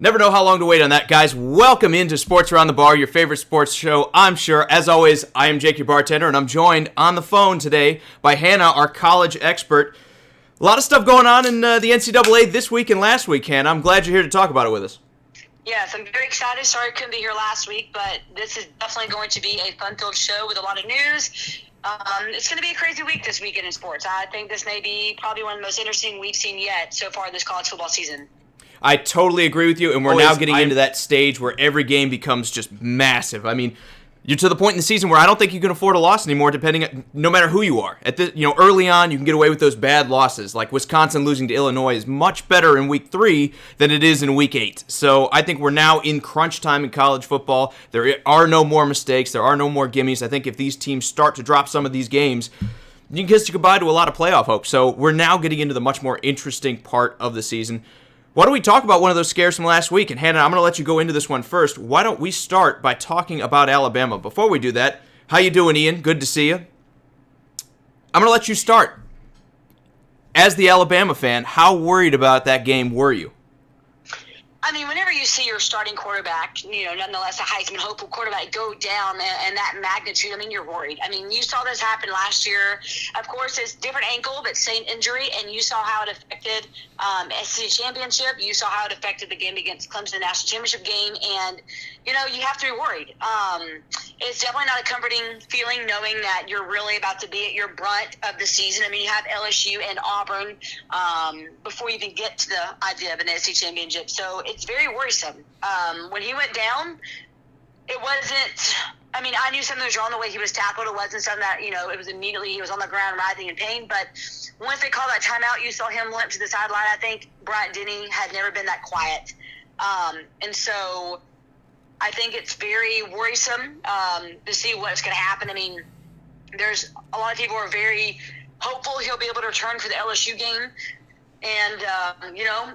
Never know how long to wait on that, guys. Welcome into Sports Around the Bar, your favorite sports show, I'm sure. As always, I am Jake, your bartender, and I'm joined on the phone today by Hannah, our college expert. A lot of stuff going on in the NCAA this week and last week, Hannah. I'm glad you're here to talk about it with us. Yes, I'm very excited. Sorry I couldn't be here last week, but this is definitely going to be a fun-filled show with a lot of news. It's going to be a crazy week this weekend in sports. I think this may be probably one of the most interesting we've seen yet so far this college football season. I totally agree with you, and we're now getting into that stage where every game becomes just massive. I mean, you're to the point in the season where I don't think you can afford a loss anymore, no matter who you are. Early on, you can get away with those bad losses, like Wisconsin losing to Illinois is much better in Week 3 than it is in Week 8. So I think we're now in crunch time in college football. There are no more mistakes. There are no more gimmies. I think if these teams start to drop some of these games, you can kiss goodbye to a lot of playoff hope. So we're now getting into the much more interesting part of the season. Why don't we talk about one of those scares from last week? And Hannah, I'm going to let you go into this one first. Why don't we start by talking about Alabama? Before we do that, how you doing, Ian? Good to see you. I'm going to let you start. As the Alabama fan, how worried about that game were you? I mean, whenever you see your starting quarterback, nonetheless a Heisman hopeful quarterback go down and that magnitude, I mean, you're worried. I mean, you saw this happen last year. Of course, it's different ankle, but same injury, and you saw how it affected SEC championship. You saw how it affected the game against Clemson, the national championship game, and, you have to be worried. It's definitely not a comforting feeling knowing that you're really about to be at your brunt of the season. I mean, you have LSU and Auburn before you even get to the idea of an SEC championship. So it's very worrisome. When he went down, it wasn't – I mean, I knew something was wrong the way he was tackled. It wasn't something that, it was immediately he was on the ground writhing in pain. But once they called that timeout, you saw him limp to the sideline. I think Bryant Denny had never been that quiet. And so – I think it's very worrisome to see what's going to happen. I mean, there's a lot of people who are very hopeful he'll be able to return for the LSU game. And,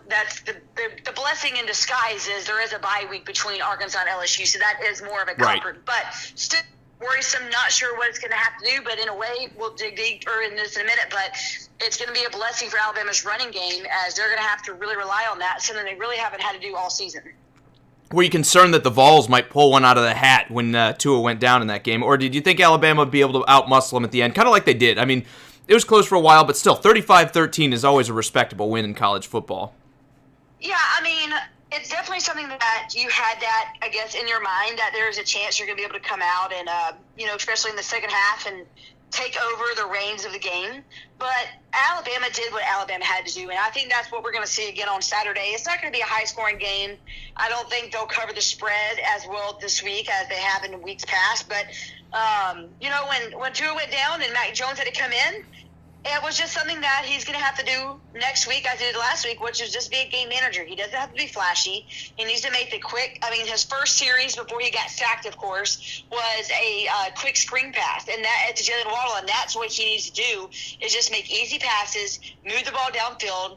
that's the blessing in disguise is there is a bye week between Arkansas and LSU, so that is more of a comfort. Right. But still worrisome, not sure what it's going to have to do, but in a way, we'll dig deeper in this in a minute, but it's going to be a blessing for Alabama's running game as they're going to have to really rely on that, something they really haven't had to do all season. Were you concerned that the Vols might pull one out of the hat when Tua went down in that game? Or did you think Alabama would be able to outmuscle them at the end, kind of like they did? I mean, it was close for a while, but still, 35-13 is always a respectable win in college football. Yeah, I mean, it's definitely something that you had that, I guess, in your mind that there's a chance you're going to be able to come out and, especially in the second half and take over the reins of the game. But Alabama did what Alabama had to do, and I think that's what we're going to see again on Saturday. It's not going to be a high-scoring game. I don't think they'll cover the spread as well this week as they have in weeks past. But, when Tua went down and Mac Jones had to come in, it was just something that he's going to have to do next week as he did last week, which is just be a game manager. He doesn't have to be flashy. He needs to make the quick – I mean, his first series before he got sacked, of course, was a quick screen pass, and that to Jalen Waddle, and that's what he needs to do is just make easy passes, move the ball downfield,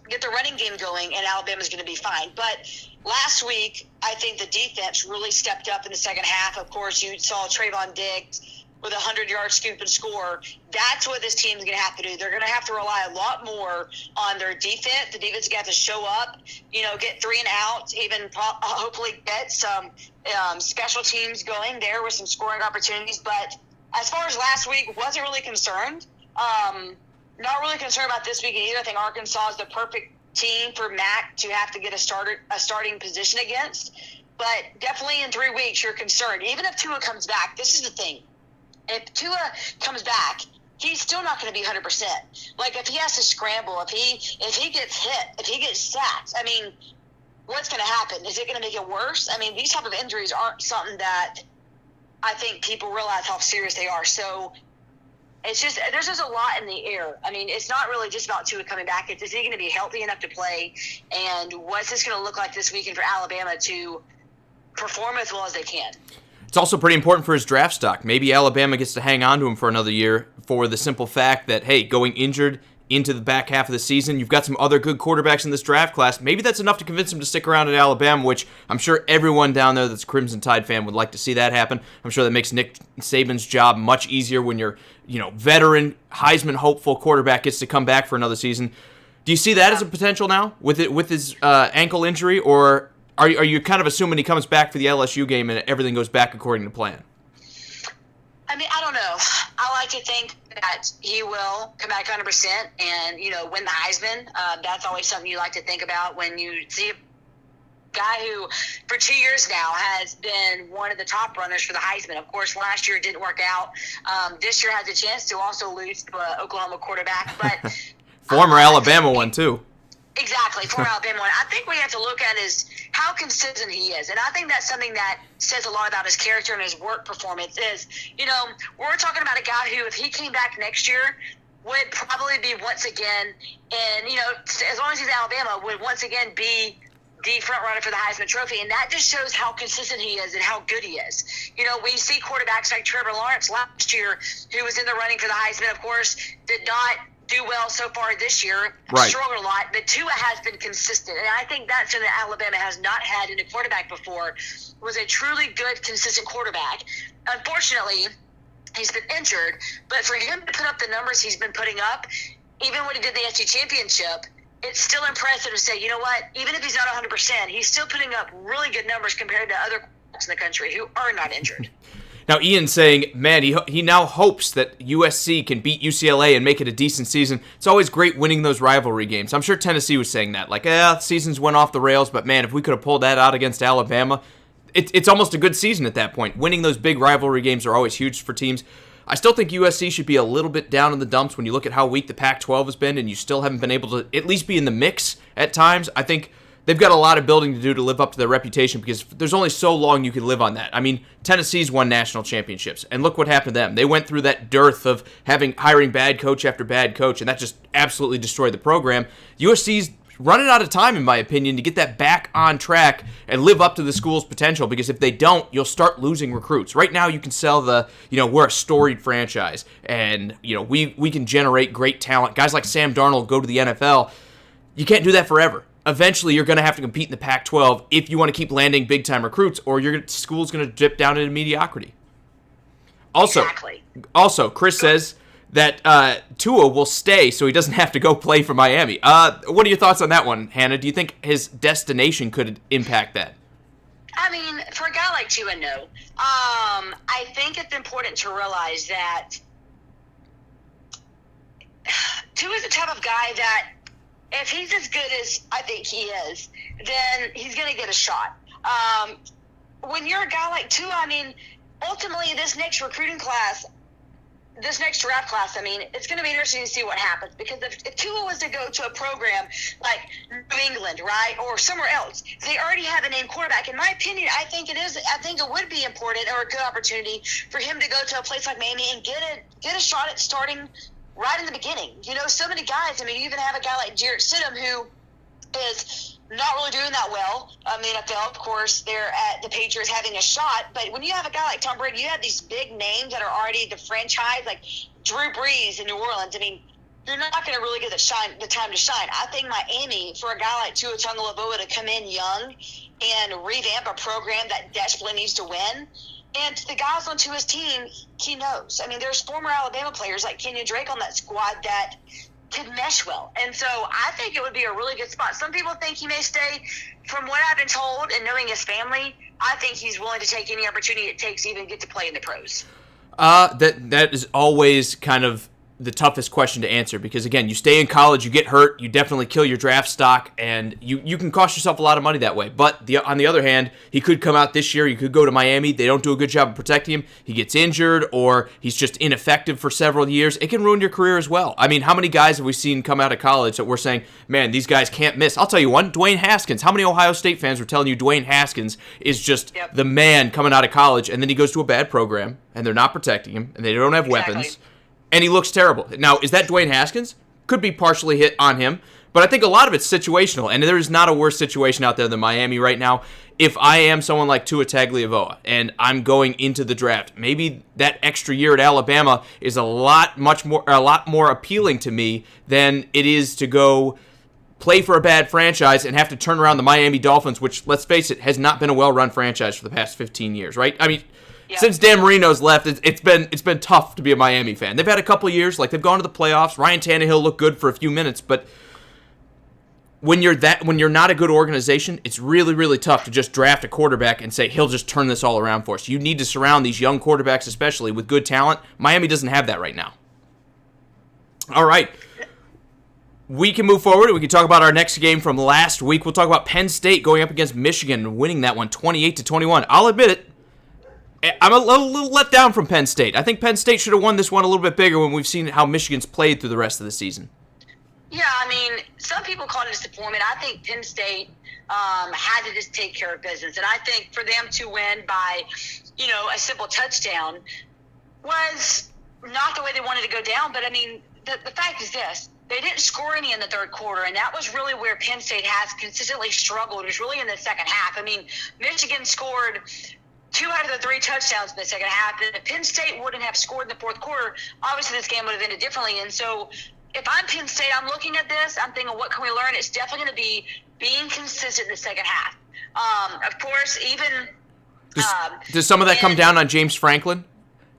get the running game going, and Alabama's going to be fine. But last week, I think the defense really stepped up in the second half. Of course, you saw Trayvon Diggs with a 100-yard scoop and score. That's what this team's going to have to do. They're going to have to rely a lot more on their defense. The defense is going to have to show up, get 3 and outs, even hopefully get some special teams going there with some scoring opportunities. But as far as last week, wasn't really concerned. Not really concerned about this week either. I think Arkansas is the perfect team for Mac to have to get a starting position against. But definitely in 3 weeks, you're concerned. Even if Tua comes back, this is the thing. If Tua comes back, he's still not going to be 100%. Like, if he has to scramble, if he gets hit, if he gets sacked, I mean, what's going to happen? Is it going to make it worse? I mean, these type of injuries aren't something that I think people realize how serious they are. So it's just – there's just a lot in the air. I mean, it's not really just about Tua coming back. It's is he going to be healthy enough to play? And what's this going to look like this weekend for Alabama to perform as well as they can? It's also pretty important for his draft stock. Maybe Alabama gets to hang on to him for another year for the simple fact that, hey, going injured into the back half of the season, you've got some other good quarterbacks in this draft class. Maybe that's enough to convince him to stick around at Alabama, which I'm sure everyone down there that's a Crimson Tide fan would like to see that happen. I'm sure that makes Nick Saban's job much easier when your veteran, Heisman hopeful quarterback gets to come back for another season. Do you see that as a potential now with his ankle injury, or are you kind of assuming he comes back for the LSU game and everything goes back according to plan? I mean, I don't know. I like to think that he will come back 100% and, win the Heisman. That's always something you like to think about when you see a guy who, for 2 years now, has been one of the top runners for the Heisman. Of course, last year it didn't work out. This year has a chance to also lose to Oklahoma quarterback. But former Alabama one, too. Exactly, former Alabama one. I think what you have to look at is how consistent he is. And I think that's something that says a lot about his character and his work performance is, we're talking about a guy who, if he came back next year, would probably be once again, and, as long as he's Alabama, would once again be the front runner for the Heisman Trophy. And that just shows how consistent he is and how good he is. We see quarterbacks like Trevor Lawrence last year, who was in the running for the Heisman, of course, did not do well so far this year, right. Struggled a lot, but Tua has been consistent. And I think that's something that Alabama has not had in a quarterback before, was a truly good, consistent quarterback. Unfortunately, he's been injured, but for him to put up the numbers he's been putting up, even when he did the SEC Championship, it's still impressive to say, you know what, even if he's not 100%, he's still putting up really good numbers compared to other quarterbacks in the country who are not injured. Now, Ian's saying, man, he now hopes that USC can beat UCLA and make it a decent season. It's always great winning those rivalry games. I'm sure Tennessee was saying that. Like, seasons went off the rails, but man, if we could have pulled that out against Alabama, it's almost a good season at that point. Winning those big rivalry games are always huge for teams. I still think USC should be a little bit down in the dumps when you look at how weak the Pac-12 has been and you still haven't been able to at least be in the mix at times. I think they've got a lot of building to do to live up to their reputation because there's only so long you can live on that. I mean, Tennessee's won national championships, and look what happened to them. They went through that dearth of hiring bad coach after bad coach, and that just absolutely destroyed the program. USC's running out of time, in my opinion, to get that back on track and live up to the school's potential, because if they don't, you'll start losing recruits. Right now, you can sell we're a storied franchise, and, we can generate great talent. Guys like Sam Darnold go to the NFL. You can't do that forever. Eventually, you're going to have to compete in the Pac-12 if you want to keep landing big-time recruits, or your school's going to dip down into mediocrity. Also, Chris says that Tua will stay so he doesn't have to go play for Miami. What are your thoughts on that one, Hannah? Do you think his destination could impact that? I mean, for a guy like Tua, no. I think it's important to realize that Tua is the type of guy that if he's as good as I think he is, then he's going to get a shot. When you're a guy like Tua, I mean, ultimately this next draft class, I mean, it's going to be interesting to see what happens, because if Tua was to go to a program like New England, right, or somewhere else, they already have a named quarterback. In my opinion, I think it would be important, or a good opportunity for him to go to a place like Miami and get a shot at starting right in the beginning. So many guys, I mean, you even have a guy like Jarrett Stidham, who is not really doing that well. I mean, NFL, of course, they're at the Patriots having a shot, but when you have a guy like Tom Brady, you have these big names that are already the franchise, like Drew Brees in New Orleans. I mean, you're not going to really get the time to shine. I think Miami, for a guy like Tua Tagovailoa to come in young and revamp a program that desperately needs to win, and the guys on Tua's team, he knows. I mean, there's former Alabama players like Kenyon Drake on that squad that could mesh well. And so I think it would be a really good spot. Some people think he may stay. From what I've been told and knowing his family, I think he's willing to take any opportunity it takes to even get to play in the pros. That is always kind of the toughest question to answer, because again, you stay in college, you get hurt, you definitely kill your draft stock, and you can cost yourself a lot of money that way. But on the other hand, he could come out this year, he could go to Miami, they don't do a good job of protecting him, he gets injured, or he's just ineffective for several years. It can ruin your career as well. I mean, how many guys have we seen come out of college that we're saying, man, these guys can't miss? I'll tell you one, Dwayne Haskins. How many Ohio State fans were telling you Dwayne Haskins is just the man coming out of college, and then he goes to a bad program, and they're not protecting him, and they don't have weapons, and he looks terrible. Now, is that Dwayne Haskins? Could be partially hit on him, but I think a lot of it's situational, and there is not a worse situation out there than Miami right now. If I am someone like Tua Tagovailoa and I'm going into the draft, maybe that extra year at Alabama is a lot more appealing to me than it is to go play for a bad franchise and have to turn around the Miami Dolphins, which, let's face it, has not been a well-run franchise for the past 15 years, right? I mean, since Dan Marino's left, it's been tough to be a Miami fan. They've had a couple of years, like they've gone to the playoffs. Ryan Tannehill looked good for a few minutes, but when you're not a good organization, it's really, really tough to just draft a quarterback and say he'll just turn this all around for us. You need to surround these young quarterbacks, especially with good talent. Miami doesn't have that right now. All right. We can move forward. We can talk about our next game from last week. We'll talk about Penn State going up against Michigan and winning that one 28-21. I'll admit it. I'm a little let down from Penn State. I think Penn State should have won this one a little bit bigger when we've seen how Michigan's played through the rest of the season. Yeah, I mean, some people call it disappointment. I think Penn State had to just take care of business. And I think for them to win by, a simple touchdown was not the way they wanted to go down. But, I mean, the fact is this. They didn't score any in the third quarter, and that was really where Penn State has consistently struggled. It was really in the second half. I mean, Michigan scored 2 out of the 3 touchdowns in the second half. And if Penn State wouldn't have scored in the fourth quarter, obviously this game would have ended differently. And so if I'm Penn State, I'm looking at this, I'm thinking, what can we learn? It's definitely going to be being consistent in the second half. Of course, even does some of that come down on James Franklin?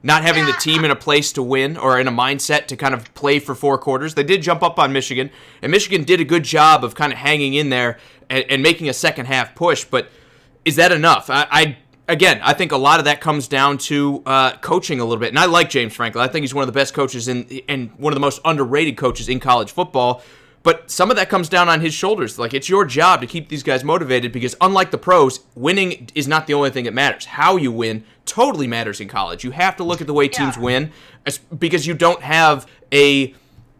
Not having the team in a place to win or in a mindset to kind of play for 4 quarters. They did jump up on Michigan, and Michigan did a good job of kind of hanging in there and making a second half push. But is that enough? Again, I think a lot of that comes down to coaching a little bit. And I like James Franklin. I think he's one of the best coaches and one of the most underrated coaches in college football. But some of that comes down on his shoulders. Like, it's your job to keep these guys motivated because unlike the pros, winning is not the only thing that matters. How you win totally matters in college. You have to look at the way teams win because you don't have a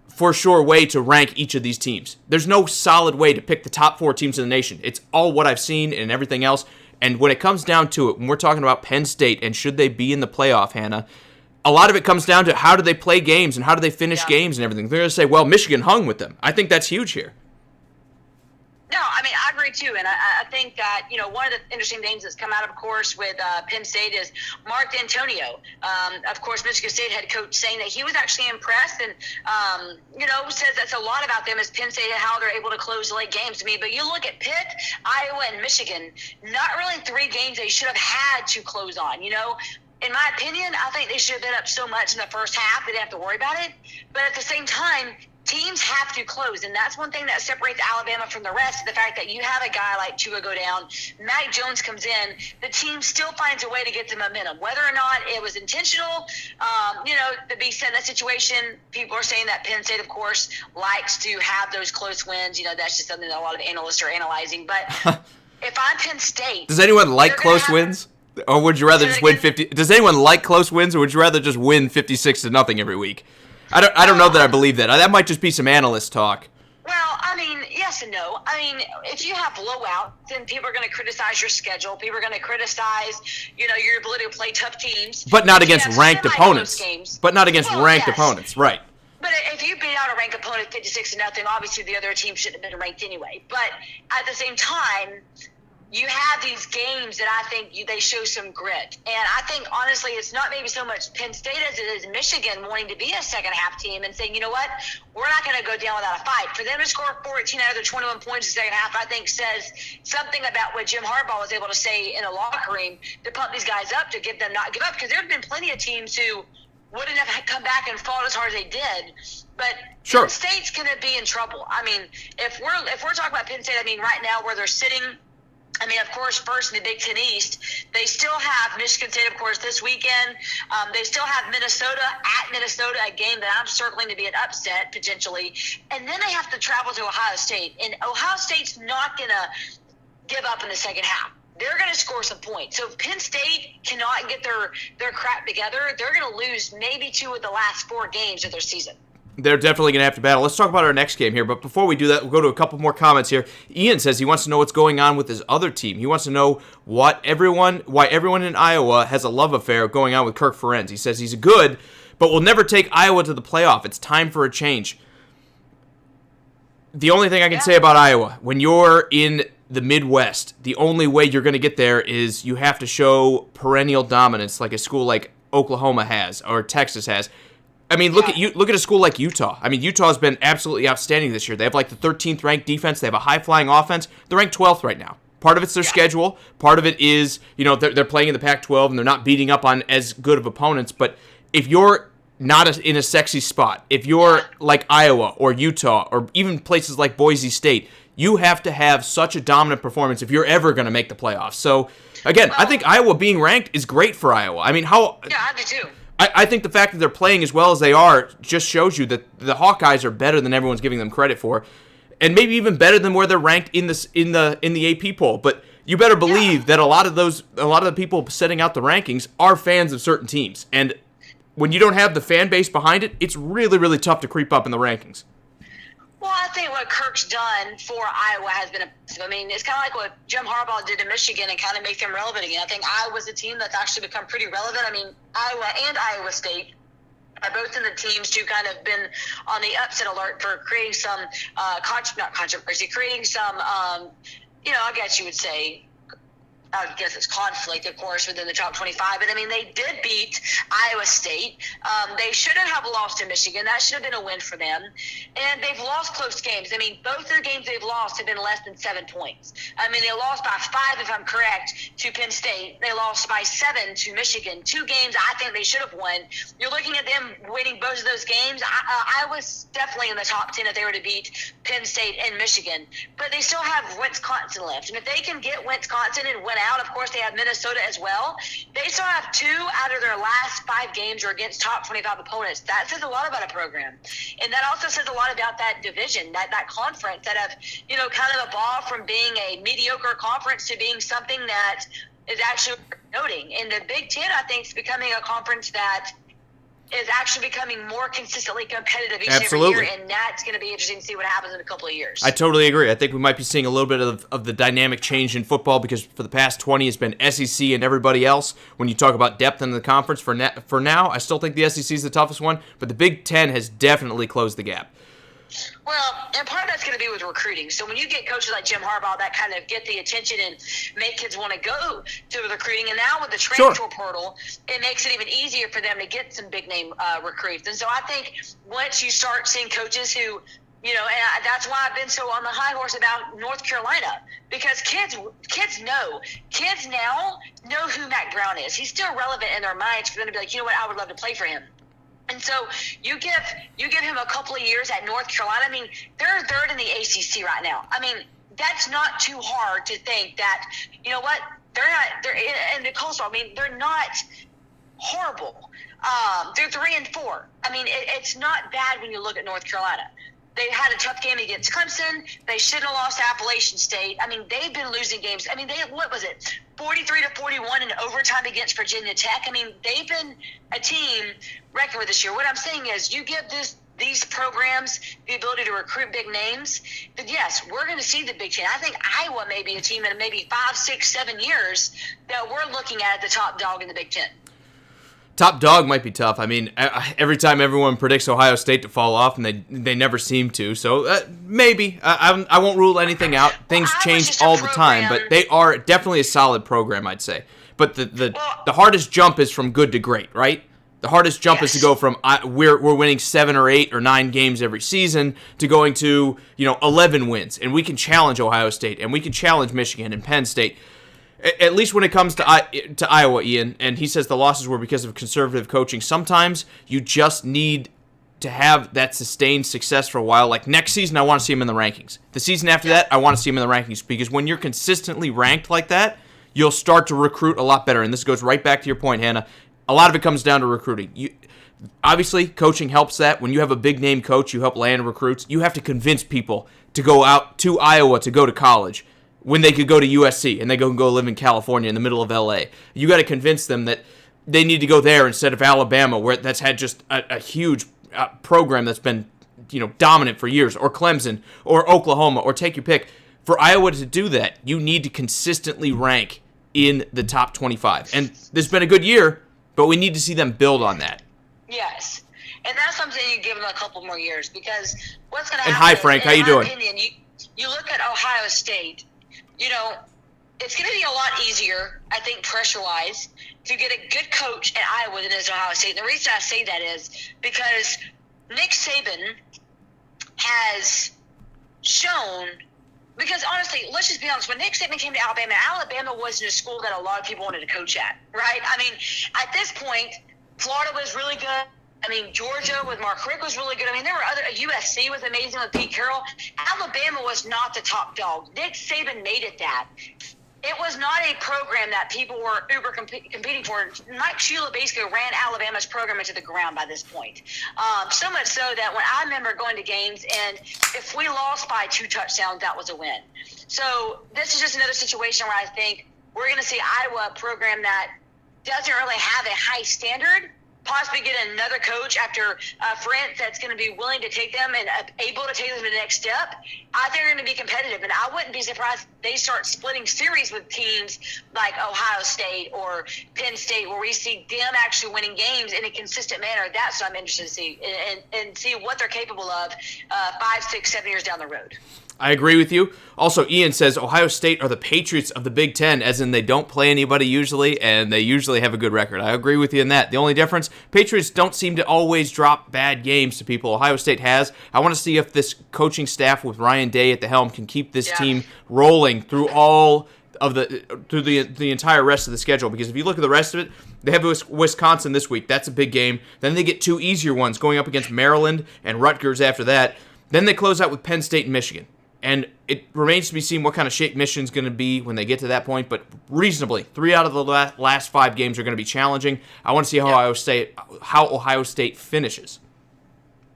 for sure way to rank each of these teams. There's no solid way to pick the top 4 teams in the nation. It's all what I've seen and everything else. And when it comes down to it, when we're talking about Penn State and should they be in the playoff, Hannah, a lot of it comes down to how do they play games and how do they finish games and everything. They're going to say, well, Michigan hung with them. I think that's huge here. No, I mean, I agree too. And I think that, one of the interesting things that's come out, of course, with Penn State is Mark D'Antonio. Of course, Michigan State head coach saying that he was actually impressed and, says that's a lot about them as Penn State and how they're able to close late games to me. But you look at Pitt, Iowa, and Michigan, not really 3 games they should have had to close on, In my opinion, I think they should have been up so much in the first half they didn't have to worry about it. But at the same time, teams have to close, and that's one thing that separates Alabama from the rest, the fact that you have a guy like Tua go down, Mac Jones comes in, the team still finds a way to get the momentum. Whether or not it was intentional, to be set in that situation, people are saying that Penn State, of course, likes to have those close wins. That's just something that a lot of analysts are analyzing. But if I'm Penn State... Does anyone like close wins? Or would you rather just win 50? Does anyone like close wins, or would you rather just win 56-0 every week? I don't know that I believe that. That might just be some analyst talk. Well, I mean, yes and no. I mean, if you have blowouts, then people are going to criticize your schedule. People are going to criticize, your ability to play tough teams. But not against ranked opponents. But not against ranked opponents, right? But if you beat out a ranked opponent 56-0, obviously the other team shouldn't have been ranked anyway. But at the same time, you have these games that I think they show some grit. And I think, honestly, it's not maybe so much Penn State as it is Michigan wanting to be a second-half team and saying, you know what, we're not going to go down without a fight. For them to score 14 out of their 21 points in the second half, I think says something about what Jim Harbaugh was able to say in a locker room to pump these guys up, to get them not give up. Because there have been plenty of teams who wouldn't have come back and fought as hard as they did. But sure, Penn State's going to be in trouble. I mean, if we're talking about Penn State, I mean, right now where they're sitting – I mean, of course, first in the Big Ten East, they still have Michigan State, of course, this weekend. They still have Minnesota at Minnesota, a game that I'm circling to be an upset, potentially. And then they have to travel to Ohio State. And Ohio State's not going to give up in the second half. They're going to score some points. So if Penn State cannot get their crap together, they're going to lose maybe 2 of the last 4 games of their season. They're definitely going to have to battle. Let's talk about our next game here. But before we do that, we'll go to a couple more comments here. Ian says he wants to know what's going on with his other team. He wants to know why everyone in Iowa has a love affair going on with Kirk Ferentz. He says he's good, but will never take Iowa to the playoff. It's time for a change. The only thing I can say about Iowa, when you're in the Midwest, the only way you're going to get there is you have to show perennial dominance like a school like Oklahoma has or Texas has. I mean, look at a school like Utah. I mean, Utah's been absolutely outstanding this year. They have like the 13th ranked defense. They have a high-flying offense. They're ranked 12th right now. Part of it's their schedule. Part of it is, they're playing in the Pac-12 and they're not beating up on as good of opponents. But if you're not in a sexy spot, if you're like Iowa or Utah or even places like Boise State, You have to have such a dominant performance if you're ever going to make the playoffs. So, again, I think Iowa being ranked is great for Iowa. I mean, Yeah, I do too. I think the fact that they're playing as well as they are just shows you that the Hawkeyes are better than everyone's giving them credit for, and maybe even better than where they're ranked in the AP poll. But you better believe that a lot of the people setting out the rankings are fans of certain teams, and when you don't have the fan base behind it, it's really, really tough to creep up in the rankings. Well, I think what Kirk's done for Iowa has been impressive. I mean, it's kind of like what Jim Harbaugh did to Michigan and kind of make them relevant again. I think Iowa's a team that's actually become pretty relevant. I mean, Iowa and Iowa State are both in the teams to kind of been on the upset alert for creating some not controversy, creating some, I guess you would say, I guess it's conflict, of course, within the top 25. But, I mean, they did beat Iowa State. They shouldn't have lost to Michigan. That should have been a win for them. And they've lost close games. I mean, both their games they've lost have been less than 7 points. I mean, they lost by 5, if I'm correct, to Penn State. They lost by 7 to Michigan. 2 games I think they should have won. You're looking at them winning both of those games. Iowa's definitely in the top 10 if they were to beat Penn State and Michigan. But they still have Wisconsin left. And if they can get Wisconsin and win out, of course, they have Minnesota as well. They still have 2 out of their last 5 games are against top 25 opponents. That says a lot about a program. And that also says a lot about that division, that conference that have, kind of evolved from being a mediocre conference to being something that is actually noting. And the Big Ten, I think, is becoming a conference that is actually becoming more consistently competitive each and every year, and that's going to be interesting to see what happens in a couple of years. I totally agree. I think we might be seeing a little bit of the dynamic change in football because for the past 20 it's been SEC and everybody else. When you talk about depth in the conference, for now, I still think the SEC is the toughest one, but the Big Ten has definitely closed the gap. Well, and part of that's going to be with recruiting. So when you get coaches like Jim Harbaugh that kind of get the attention and make kids want to go to the recruiting, and now with the transfer portal, it makes it even easier for them to get some big-name recruits. And so I think once you start seeing coaches who, and that's why I've been so on the high horse about North Carolina, because kids now know who Mac Brown is. He's still relevant in their minds for them to be like, you know what, I would love to play for him. And so you give him a couple of years at North Carolina. I mean, they're third in the ACC right now. I mean, that's not too hard to think that, you know what, they're in the coastal. I mean, they're not horrible. They're 3-4. I mean, it's not bad when you look at North Carolina. They had a tough game against Clemson. They should have lost to Appalachian State. I mean, they've been losing games. I mean, what was it, 43-41 in overtime against Virginia Tech? I mean, they've been a team reckoned with this year. What I'm saying is you give these programs the ability to recruit big names, then yes, we're going to see the Big Ten. I think Iowa may be a team in maybe 5, 6, 7 years that we're looking at the top dog in the Big Ten. Top dog might be tough. I mean, every time everyone predicts Ohio State to fall off, and they never seem to. So maybe. I won't rule anything out. Things change all the time, but they are definitely a solid program, I'd say. But the hardest jump is from good to great, right? The hardest jump is to go from we're winning 7 or 8 or 9 games every season to going to 11 wins, and we can challenge Ohio State, and we can challenge Michigan and Penn State. At least when it comes to Iowa, Ian, and he says the losses were because of conservative coaching. Sometimes you just need to have that sustained success for a while. Like next season, I want to see him in the rankings. The season after that, I want to see him in the rankings because when you're consistently ranked like that, you'll start to recruit a lot better. And this goes right back to your point, Hannah. A lot of it comes down to recruiting. Obviously, coaching helps that. When you have a big-name coach, you help land recruits. You have to convince people to go out to Iowa to go to college when they could go to USC and they can go live in California in the middle of LA. You got to convince them that they need to go there instead of Alabama, where that's had just a huge program that's been dominant for years, or Clemson, or Oklahoma, or take your pick. For Iowa to do that, you need to consistently rank in the top 25. And this has been a good year, but we need to see them build on that. Yes. And that's something you give them a couple more years, because what's going to happen. And hi, Frank. How you doing? Opinion, you look at Ohio State, it's going to be a lot easier, I think, pressure-wise, to get a good coach at Iowa than it is at Ohio State. And the reason I say that is because Nick Saban has shown – because, honestly, let's just be honest. When Nick Saban came to Alabama wasn't a school that a lot of people wanted to coach at, right? I mean, at this point, Florida was really good. I mean, Georgia with Mark Richt was really good. I mean, there were other. USC was amazing with Pete Carroll. Alabama was not the top dog. Nick Saban made it that. It was not a program that people were uber competing for. Mike Shula basically ran Alabama's program into the ground by this point. So much so that when I remember going to games, and if we lost by 2 touchdowns, that was a win. So this is just another situation where I think we're going to see Iowa, a program that doesn't really have a high standard, possibly get another coach after France that's going to be willing to take them and able to take them to the next step. I think they're going to be competitive, and I wouldn't be surprised if they start splitting series with teams like Ohio State or Penn State, where we see them actually winning games in a consistent manner. That's what I'm interested to see, and see what they're capable of 5, 6, 7 years down the road. I agree with you. Also, Ian says Ohio State are the Patriots of the Big Ten, as in they don't play anybody usually, and they usually have a good record. I agree with you in that. The only difference, Patriots don't seem to always drop bad games to people. Ohio State has. I want to see if this coaching staff with Ryan Day at the helm can keep this team rolling through all of the entire rest of the schedule, because if you look at the rest of it, they have Wisconsin this week. That's a big game. Then they get 2 easier ones going up against Maryland and Rutgers after that. Then they close out with Penn State and Michigan. And it remains to be seen what kind of shape Michigan's going to be when they get to that point. But reasonably, 3 out of the last 5 games are going to be challenging. I want to see how Ohio State finishes.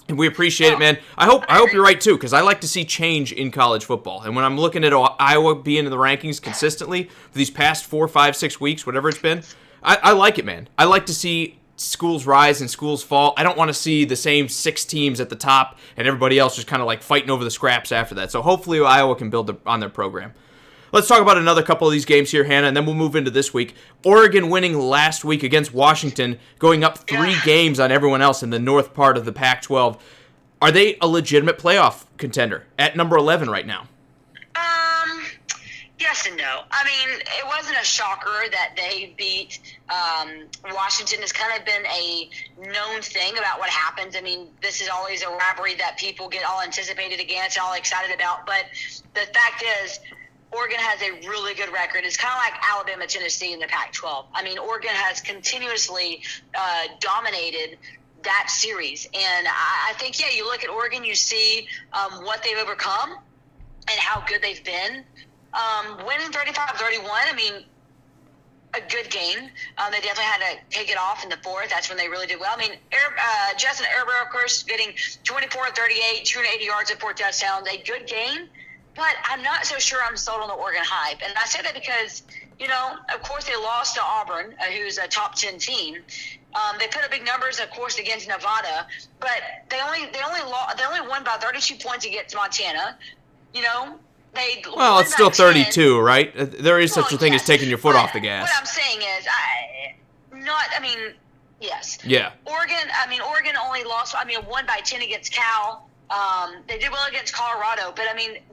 And we appreciate it, man. I hope you're right, too, because I like to see change in college football. And when I'm looking at Iowa being in the rankings consistently for these past 4, 5, 6 weeks, whatever it's been, I like it, man. I like to see schools rise and schools fall. I don't want to see the same 6 teams at the top and everybody else just kind of like fighting over the scraps after that. So hopefully Iowa can build on their program. Let's talk about another couple of these games here, Hannah, and then we'll move into this week. Oregon winning last week against Washington, going up 3 games on everyone else in the north part of the Pac-12. Are they a legitimate playoff contender at number 11 right now? Yes and no. I mean, it wasn't a shocker that they beat Washington. It's kind of been a known thing about what happens. I mean, this is always a rivalry that people get all anticipated against, all excited about. But the fact is, Oregon has a really good record. It's kind of like Alabama, Tennessee in the Pac-12. I mean, Oregon has continuously dominated that series. And I think, you look at Oregon, you see what they've overcome and how good they've been. Winning 35-31, I mean, a good game. They definitely had to take it off in the 4th. That's when they really did well. I mean, Justin Herbert, of course, getting 24-38, 280 yards and 4 touchdowns. A good game, but I'm not so sure I'm sold on the Oregon hype. And I say that because, of course, they lost to Auburn, who's a top 10 team. They put up big numbers, of course, against Nevada, but they only won by 32 points against Montana. Well, it's still 32, right? There is such a thing as taking your foot off the gas. What I'm saying is, yes. Yeah. Oregon only lost, won by 10 against Cal. They did well against Colorado, but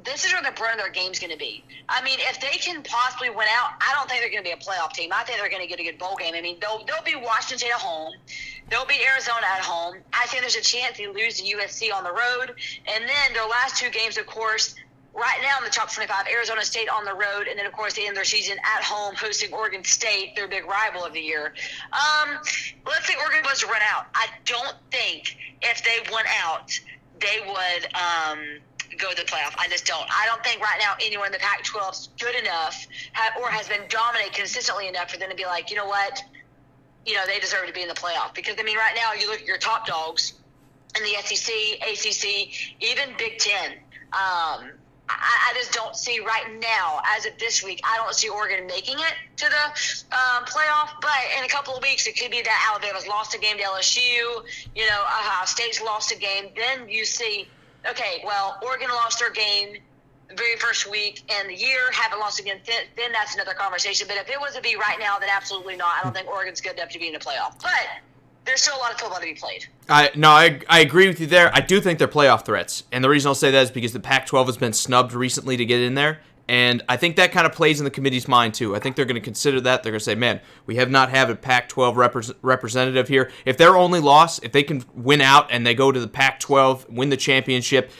this is where the brunt of their game's going to be. If they can possibly win out, I don't think they're going to be a playoff team. I think they're going to get a good bowl game. They'll be Washington State at home. They'll be Arizona at home. I think there's a chance they lose to USC on the road. And then their last 2 games, of course, right now in the top 25, Arizona State on the road, and then, of course, they end their season at home hosting Oregon State, their big rival of the year. Let's say Oregon was to run out. I don't think if they went out, they would go to the playoff. I just don't. I don't think right now anyone in the Pac-12 is good enough or has been dominated consistently enough for them to be like, you know what, they deserve to be in the playoff. Because, right now you look at your top dogs in the SEC, ACC, even Big Ten. I just don't see right now, as of this week, I don't see Oregon making it to the playoff. But in a couple of weeks, it could be that Alabama's lost a game to LSU, Ohio State's lost a game. Then you see, okay, well, Oregon lost their game the very first week in the year, haven't lost again. Then that's another conversation. But if it was to be right now, then absolutely not. I don't think Oregon's good enough to be in the playoff. But there's still a lot of football to be played. I agree with you there. I do think they're playoff threats. And the reason I'll say that is because the Pac-12 has been snubbed recently to get in there. And I think that kind of plays in the committee's mind, too. I think they're going to consider that. They're going to say, man, we have not had a Pac-12 representative here. If their only loss, if they can win out and they go to the Pac-12, win the championship,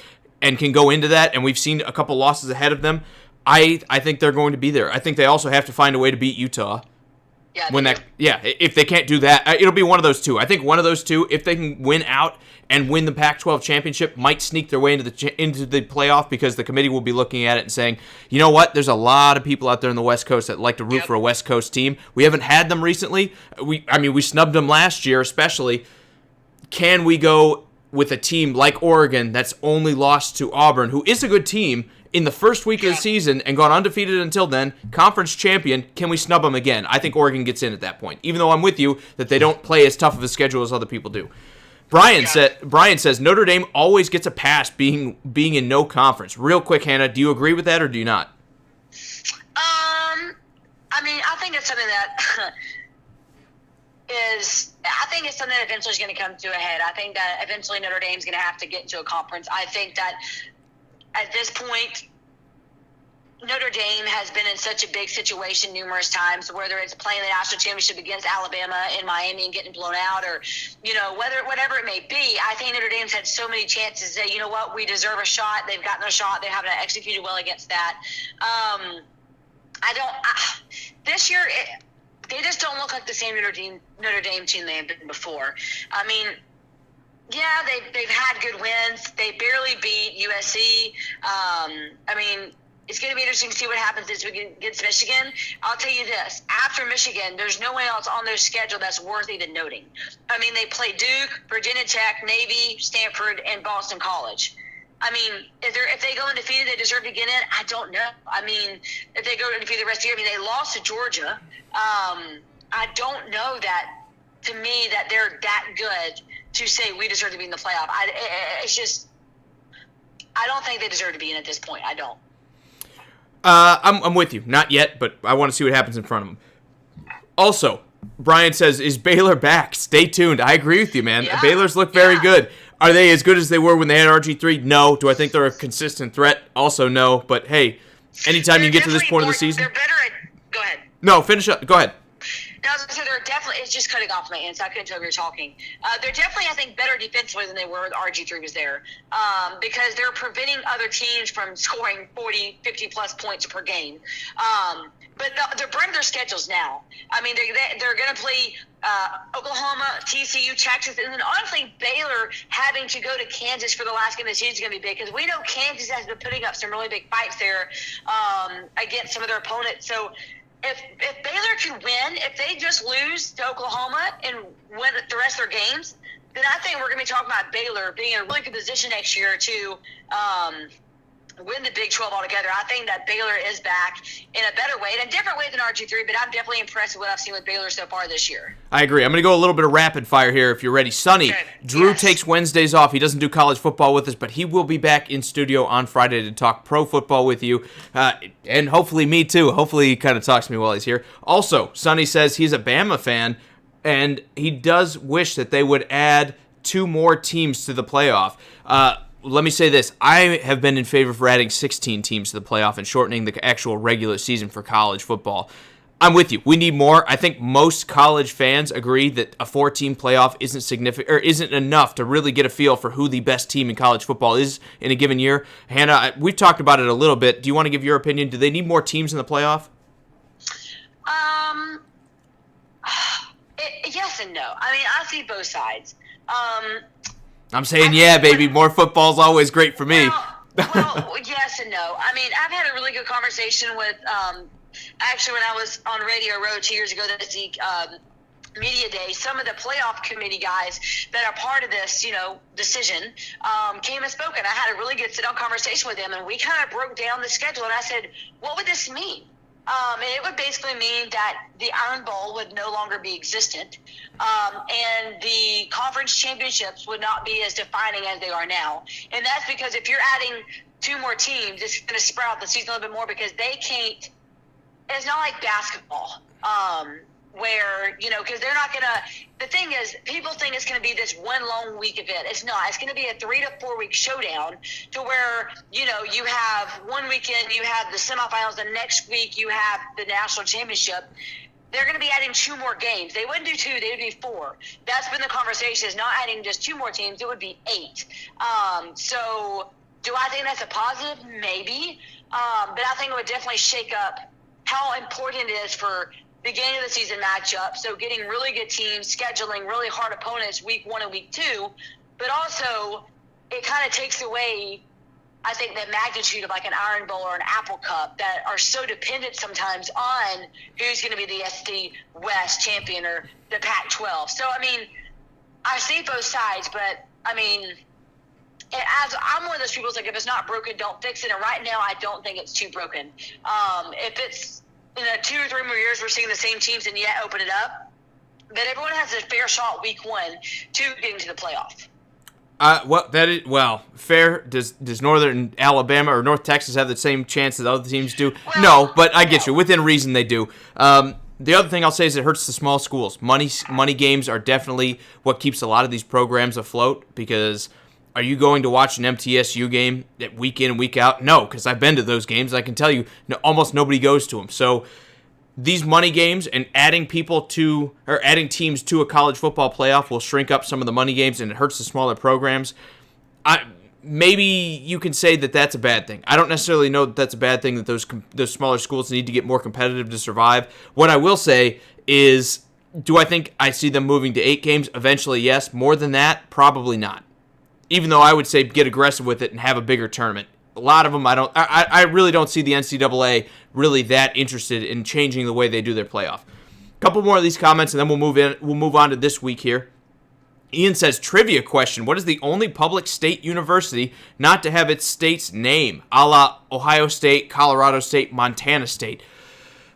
and can go into that, and we've seen a couple losses ahead of them, I think they're going to be there. I think they also have to find a way to beat Utah. If they can't do that, it'll be one of those two. I think one of those two, if they can win out and win the Pac-12 championship, might sneak their way into the playoff, because the committee will be looking at it and saying, you know what, there's a lot of people out there in the West Coast that like to root for a West Coast team. We haven't had them recently. We snubbed them last year, especially. Can we go with a team like Oregon that's only lost to Auburn, who is a good team, in the first week of the season and gone undefeated until then, conference champion? Can we snub them again? I think Oregon gets in at that point, even though I'm with you that they don't play as tough of a schedule as other people do. Brian says Notre Dame always gets a pass being in no conference. Real quick, Hannah, do you agree with that or do you not? I think it's something that it's something that eventually is going to come to a head. I think that eventually Notre Dame's going to have to get into a conference. I think that at this point, Notre Dame has been in such a big situation numerous times, whether it's playing the national championship against Alabama in Miami and getting blown out, or, whatever it may be. I think Notre Dame's had so many chances to say, you know what, we deserve a shot. They've gotten a shot. They haven't executed well against that. This year, they just don't look like the same Notre Dame team they have been before. Yeah, they've had good wins. They barely beat USC. It's going to be interesting to see what happens this week against Michigan. I'll tell you this. After Michigan, there's no one else on their schedule that's worth even noting. They play Duke, Virginia Tech, Navy, Stanford, and Boston College. If they go undefeated, they deserve to get in? I don't know. If they go undefeated the rest of the year, they lost to Georgia. I don't know that, to me, that they're that good to say we deserve to be in the playoff. I don't think they deserve to be in at this point. I don't. I'm with you. Not yet, but I want to see what happens in front of them. Also, Brian says, is Baylor back? Stay tuned. I agree with you, man. Yeah. Baylor's look very good. Are they as good as they were when they had RG3? No. Do I think they're a consistent threat? Also no. But, hey, anytime you get to this point of the season. They're better at – go ahead. No, finish up. Go ahead. No, I was going to say they're definitely – it's just cutting off my end, so I couldn't tell if you were talking. They're definitely, I think, better defensively than they were when RG3 was there, because they're preventing other teams from scoring 40, 50-plus points per game. But they're bringing their schedules now. They're going to play Oklahoma, TCU, Texas, and then honestly, Baylor having to go to Kansas for the last game of the season is going to be big, because we know Kansas has been putting up some really big fights there against some of their opponents. So if Baylor can win, if they just lose to Oklahoma and win the rest of their games, then I think we're going to be talking about Baylor being in a really good position next year to win the Big 12 altogether. I think that Baylor is back in a better way, in a different way than RG3, but I'm definitely impressed with what I've seen with Baylor so far this year. I agree. I'm going to go a little bit of rapid fire here if you're ready. Sonny, okay. Drew takes Wednesdays off. He doesn't do college football with us, but he will be back in studio on Friday to talk pro football with you, and hopefully me too. Hopefully he kind of talks to me while he's here. Also, Sonny says he's a Bama fan, and he does wish that they would add 2 more teams to the playoff. Let me say this. I have been in favor for adding 16 teams to the playoff and shortening the actual regular season for college football. I'm with you. We need more. I think most college fans agree that a 4-team playoff isn't significant or isn't enough to really get a feel for who the best team in college football is in a given year. Hannah, we've talked about it a little bit. Do you want to give your opinion? Do they need more teams in the playoff? Yes and no. I see both sides. I'm saying, yeah, baby, more football's always great for me. Well, yes and no. I've had a really good conversation with, actually, when I was on Radio Row 2 years ago, that's the media day, some of the playoff committee guys that are part of this, decision, came and spoke, and I had a really good sit-down conversation with them, and we kind of broke down the schedule, and I said, what would this mean? And it would basically mean that the Iron Bowl would no longer be existent, and the conference championships would not be as defining as they are now. And that's because if you're adding 2 more teams, it's going to spread out the season a little bit more, because they can't – it's not like basketball, where, because they're not going to – the thing is, people think it's going to be this one long week event. It's not. It's going to be a 3 to 4 week showdown, to where, you have one weekend, you have the semifinals, the next week you have the national championship. They're going to be adding 2 more games. They wouldn't do 2, they would be 4. That's been the conversation, is not adding just 2 more teams. It would be 8. So do I think that's a positive? Maybe. But I think it would definitely shake up how important it is for beginning of the season matchup. So getting really good teams, scheduling really hard opponents week 1 and week 2, but also it kind of takes away, I think, the magnitude of like an Iron Bowl or an Apple Cup that are so dependent sometimes on who's going to be the SEC West champion or the Pac-12. So, I mean, I see both sides, but, I mean, I'm one of those people who's like, if it's not broken, don't fix it. And right now, I don't think it's too broken. If it's in 2 or 3 more years, we're seeing the same teams and yet open it up. But everyone has a fair shot week 1 to get into the playoff. Fair. Does Northern Alabama or North Texas have the same chance that other teams do? No, but I get you. Within reason, they do. The other thing I'll say is it hurts the small schools. Money games are definitely what keeps a lot of these programs afloat, because are you going to watch an MTSU game week in and week out? No, because I've been to those games. I can tell you almost nobody goes to them. So these money games and adding teams to a college football playoff will shrink up some of the money games, and it hurts the smaller programs. Maybe you can say that that's a bad thing. I don't necessarily know that that's a bad thing, that those smaller schools need to get more competitive to survive. What I will say is, do I think I see them moving to 8 games? Eventually, yes. More than that, probably not. Even though I would say get aggressive with it and have a bigger tournament. A lot of them, I really don't see the NCAA really that interested in changing the way they do their playoff. A couple more of these comments, and then we'll move on to this week here. Ian says, trivia question: what is the only public state university not to have its state's name, a la Ohio State, Colorado State, Montana State?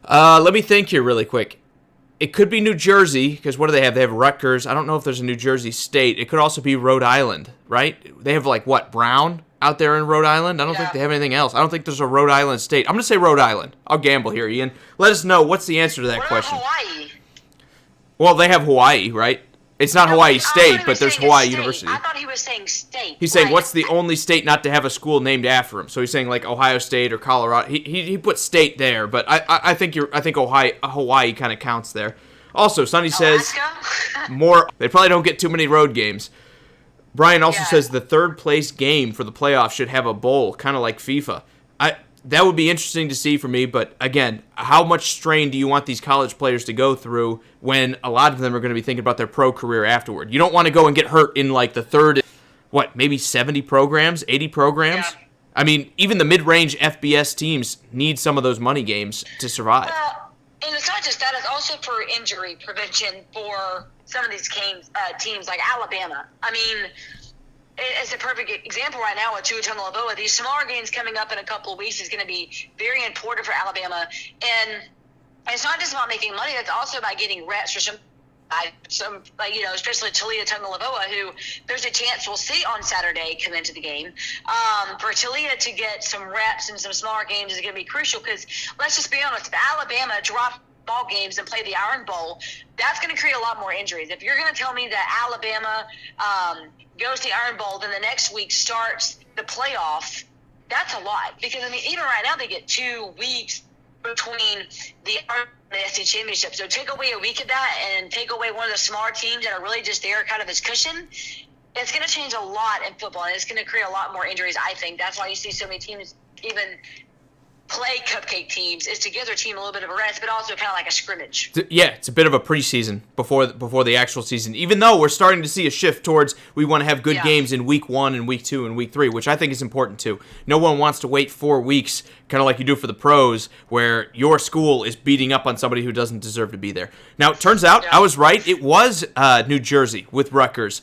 Let me think here really quick. It could be New Jersey, because what do they have? They have Rutgers. I don't know if there's a New Jersey State. It could also be Rhode Island, right? They have Brown out there in Rhode Island? I don't think they have anything else. I don't think there's a Rhode Island State. I'm going to say Rhode Island. I'll gamble here, Ian. Let us know what's the answer to that question. What about Hawaii? Well, they have Hawaii, right? It's not Hawaii State, but there's Hawaii University. I thought he was saying state. He's saying what's the only state not to have a school named after him. So he's saying like Ohio State or Colorado. He put state there, but I think Hawaii kind of counts there. Also, Sonny says more. They probably don't get too many road games. Brian also says the third place game for the playoffs should have a bowl, kind of like FIFA. That would be interesting to see for me, but again, how much strain do you want these college players to go through when a lot of them are going to be thinking about their pro career afterward? You don't want to go and get hurt in like the third, maybe 70 programs, 80 programs? Yeah. I mean, even the mid-range FBS teams need some of those money games to survive. And it's not just that, it's also for injury prevention for some of these teams like Alabama. I mean, it's a perfect example right now with Tua Tagovailoa. These smaller games coming up in a couple of weeks is going to be very important for Alabama. And it's not just about making money, it's also about getting reps for some especially Talia Tagovailoa, who there's a chance we'll see on Saturday come into the game. For Talia to get some reps in some smaller games is going to be crucial, because let's just be honest, if Alabama drops ball games and play the Iron Bowl, that's going to create a lot more injuries. If you're going to tell me that Alabama goes to the Iron Bowl, then the next week starts the playoff, that's a lot. Because, I mean, even right now they get 2 weeks between the SEC championship. So take away a week of that and take away one of the smaller teams that are really just there kind of as cushion. It's going to change a lot in football, and it's going to create a lot more injuries, I think. That's why you see so many teams even play cupcake teams, is to give their team a little bit of a rest, but also kind of like a scrimmage. Yeah, it's a bit of a preseason before the actual season, even though we're starting to see a shift towards we want to have good games in week 1 and week 2 and week 3, which I think is important too. No one wants to wait 4 weeks, kind of like you do for the pros, where your school is beating up on somebody who doesn't deserve to be there. Now, it turns out I was right. It was New Jersey with Rutgers.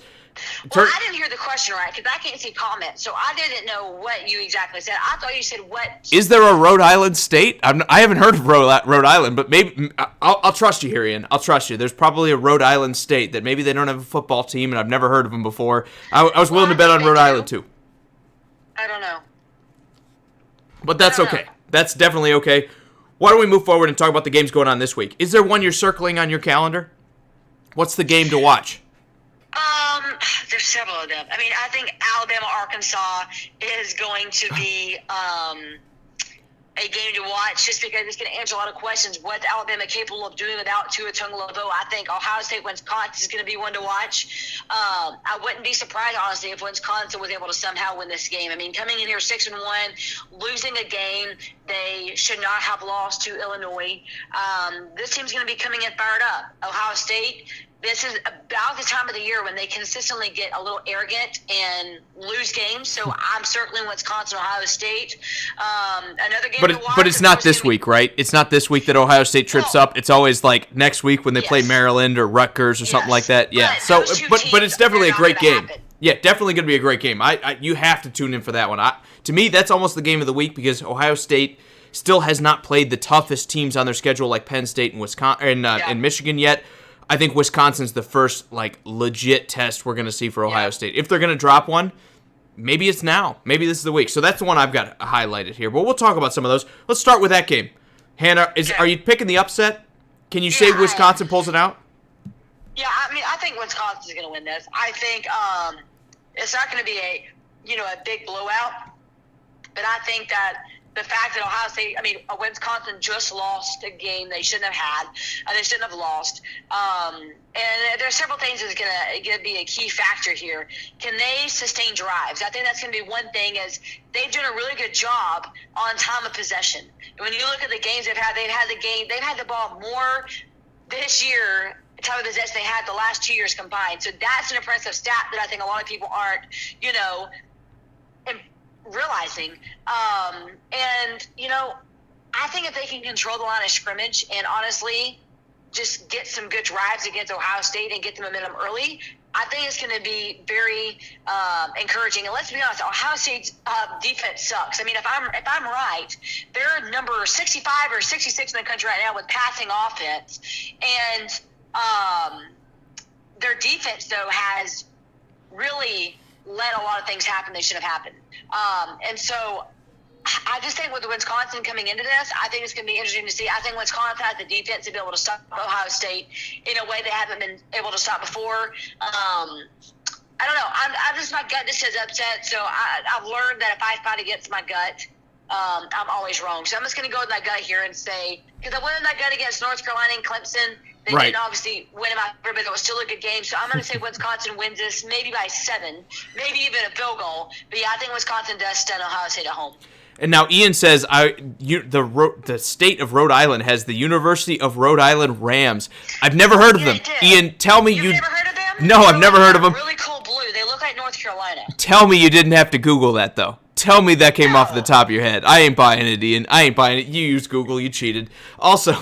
Well, I didn't hear the question right because I can't see comments, so I didn't know what you exactly said. I thought you said what. Is there a Rhode Island state? I haven't heard of Rhode Island, but maybe I'll trust you here, Ian. I'll trust you. There's probably a Rhode Island state that maybe they don't have a football team, and I've never heard of them before. I was willing to bet on Rhode Island too. I don't know. But that's okay. That's definitely okay. Why don't we move forward and talk about the games going on this week? Is there one you're circling on your calendar? What's the game to watch? There's several of them. I mean, I think Alabama-Arkansas is going to be a game to watch just because it's going to answer a lot of questions. What's Alabama capable of doing without Tua Tagovailoa? I think Ohio State-Wisconsin is going to be one to watch. I wouldn't be surprised, honestly, if Wisconsin was able to somehow win this game. I mean, coming in here 6-1, losing a game They should not have lost to Illinois. This team's going to be coming in fired up. Ohio State, this is about the time of the year when they consistently get a little arrogant and lose games. So I'm circling Wisconsin, Ohio State. Another game to watch. But it's not this week, right? It's not this week that Ohio State trips up. It's always like next week when they play Maryland or Rutgers or something like that. Yeah. But it's definitely a great game. Happen. Yeah, definitely going to be a great game. You have to tune in for that one. To me, that's almost the game of the week because Ohio State still has not played the toughest teams on their schedule like Penn State and Wisconsin and Michigan yet. I think Wisconsin's the first like legit test we're going to see for Ohio State. If they're going to drop one, maybe it's now. Maybe this is the week. So that's the one I've got highlighted here. But we'll talk about some of those. Let's start with that game. Hannah, are you picking the upset? Can you say Wisconsin pulls it out? Yeah, I mean, I think Wisconsin's going to win this. I think it's not going to be a big blowout, but I think that the fact that Wisconsin just lost a game they shouldn't have had, they shouldn't have lost. And there's several things that's going to be a key factor here. Can they sustain drives? I think that's going to be one thing is they've done a really good job on time of possession. When you look at the games they've had the ball more this year, time of possession they had the last 2 years combined. So that's an impressive stat that I think a lot of people aren't, realizing. I think if they can control the line of scrimmage and honestly just get some good drives against Ohio State and get the momentum early, I think it's going to be very encouraging. And let's be honest, Ohio State's defense sucks. I mean, if I'm right, they're number 65 or 66 in the country right now with passing offense, and their defense though has really let a lot of things happen they should have happened. And so I just think with Wisconsin coming into this, I think it's going to be interesting to see. I think Wisconsin has the defense to be able to stop Ohio State in a way they haven't been able to stop before. I don't know. I'm just, my gut just says upset. So I've learned that if I fight against my gut, I'm always wrong. So I'm just going to go with my gut here and say, because I went with my gut against North Carolina and Clemson. They didn't obviously win in my favor, but it was still a good game. So I'm going to say Wisconsin wins this maybe by 7, maybe even a field goal. But yeah, I think Wisconsin does stun Ohio State at home. And now Ian says the state of Rhode Island has the University of Rhode Island Rams. I've never heard of them. Ian, tell me You've never heard of them? No, I've never heard of them. Really cool blue. They look like North Carolina. Tell me you didn't have to Google that though. Tell me that came off the top of your head. I ain't buying it, Ian. I ain't buying it. You used Google. You cheated. Also,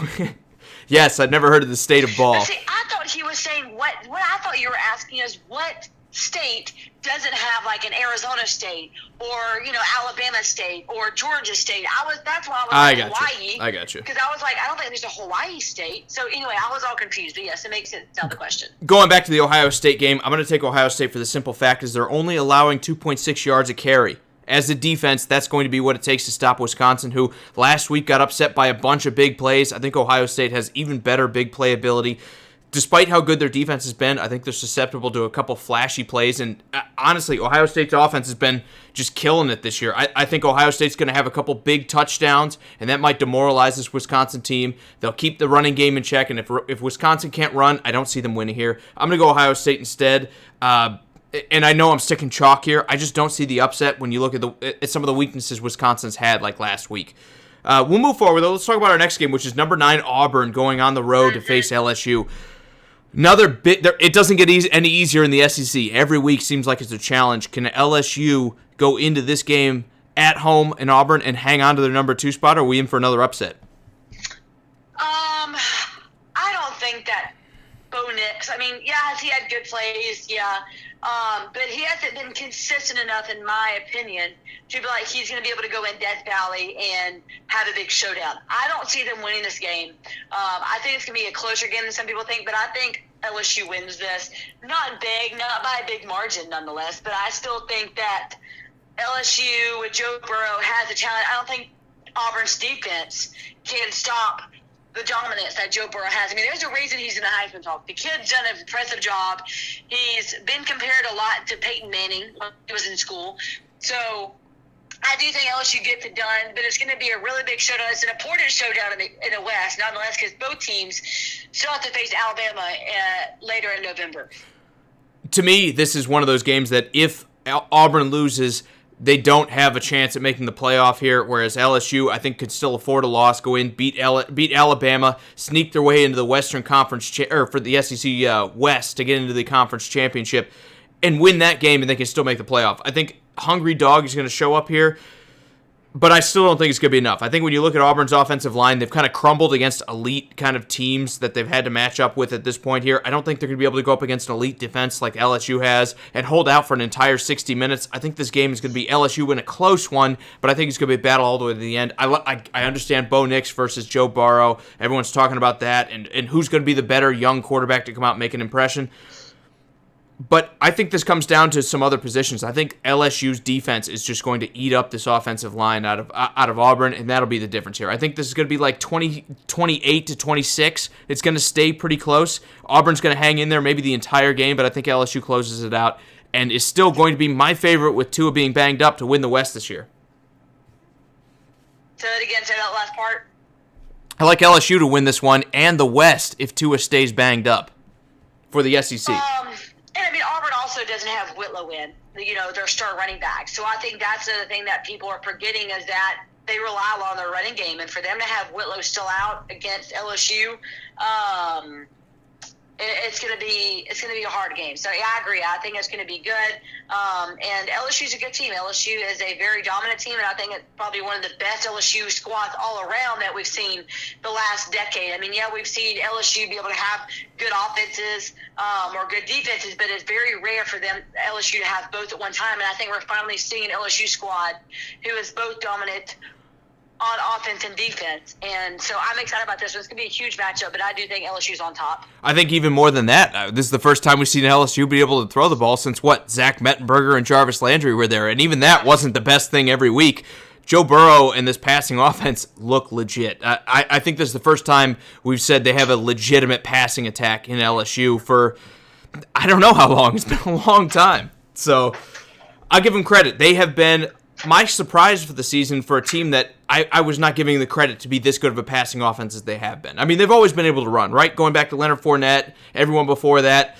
yes, I've never heard of the state of ball. But see, I thought he was saying what I thought you were asking is what state doesn't have like an Arizona State or Alabama State or Georgia State. That's why I was Hawaii. I got you. Because I was like, I don't think there's a Hawaii State. So anyway, I was all confused. But yes, it makes sense. Now the question. Going back to the Ohio State game, I'm going to take Ohio State for the simple fact is they're only allowing 2.6 yards a carry. As a defense, that's going to be what it takes to stop Wisconsin, who last week got upset by a bunch of big plays. I think Ohio State has even better big play ability. Despite how good their defense has been, I think they're susceptible to a couple flashy plays. And honestly, Ohio State's offense has been just killing it this year. I think Ohio State's going to have a couple big touchdowns, and that might demoralize this Wisconsin team. They'll keep the running game in check, and if Wisconsin can't run, I don't see them winning here. I'm going to go Ohio State instead. And I know I'm sticking chalk here. I just don't see the upset when you look at some of the weaknesses Wisconsin's had like last week. We'll move forward, though. Let's talk about our next game, which is number 9 Auburn going on the road to face LSU. Another bit, it doesn't get any easier in the SEC. Every week seems like it's a challenge. Can LSU go into this game at home in Auburn and hang on to their number 2 spot, or are we in for another upset? I don't think that Bo Nix, I mean, yeah, he had good plays, yeah. But he hasn't been consistent enough, in my opinion, to be like he's going to be able to go in Death Valley and have a big showdown. I don't see them winning this game. I think it's going to be a closer game than some people think, but I think LSU wins this. Not big, not by a big margin nonetheless, but I still think that LSU with Joe Burrow has a talent. I don't think Auburn's defense can stop the dominance that Joe Burrow has. I mean, there's a reason he's in the Heisman talk. The kid's done an impressive job. He's been compared a lot to Peyton Manning when he was in school. So I do think LSU gets it done, but it's going to be a really big showdown. It's an important showdown in the West, nonetheless, because both teams still have to face Alabama later in November. To me, this is one of those games that if Auburn loses, they don't have a chance at making the playoff here, whereas LSU, I think, could still afford a loss, go in, beat Alabama, sneak their way into the Western Conference, or for the SEC West to get into the conference championship, and win that game, and they can still make the playoff. I think Hungry Dog is going to show up here, but I still don't think it's going to be enough. I think when you look at Auburn's offensive line, they've kind of crumbled against elite kind of teams that they've had to match up with at this point here. I don't think they're going to be able to go up against an elite defense like LSU has and hold out for an entire 60 minutes. I think this game is going to be LSU in a close one, but I think it's going to be a battle all the way to the end. I understand Bo Nix versus Joe Burrow. Everyone's talking about that and who's going to be the better young quarterback to come out and make an impression. But I think this comes down to some other positions. I think LSU's defense is just going to eat up this offensive line out of Auburn, and that'll be the difference here. I think this is going to be like 28 to 26. It's going to stay pretty close. Auburn's going to hang in there maybe the entire game, but I think LSU closes it out and is still going to be my favorite with Tua being banged up to win the West this year. Say that again. Say that last part. I like LSU to win this one and the West if Tua stays banged up for the SEC. And I mean, Auburn also doesn't have Whitlow in, their star running back. So I think that's the thing that people are forgetting is that they rely on their running game. And for them to have Whitlow still out against LSU, it's going to be a hard game. So yeah, I agree. I think it's going to be good. And LSU's a good team. LSU is a very dominant team, and I think it's probably one of the best LSU squads all around that we've seen the last decade. I mean, yeah, we've seen LSU be able to have good offenses or good defenses, but it's very rare for them LSU to have both at one time. And I think we're finally seeing an LSU squad who is both dominant on offense and defense. And so I'm excited about this one. It's going to be a huge matchup, but I do think LSU's on top. I think even more than that, this is the first time we've seen LSU be able to throw the ball since, Zach Mettenberger and Jarvis Landry were there, and even that wasn't the best thing every week. Joe Burrow and this passing offense look legit. I think this is the first time we've said they have a legitimate passing attack in LSU for, I don't know how long. It's been a long time. So I'll give them credit. They have been my surprise for the season for a team that I was not giving the credit to be this good of a passing offense as they have been. I mean, they've always been able to run, right? Going back to Leonard Fournette, everyone before that.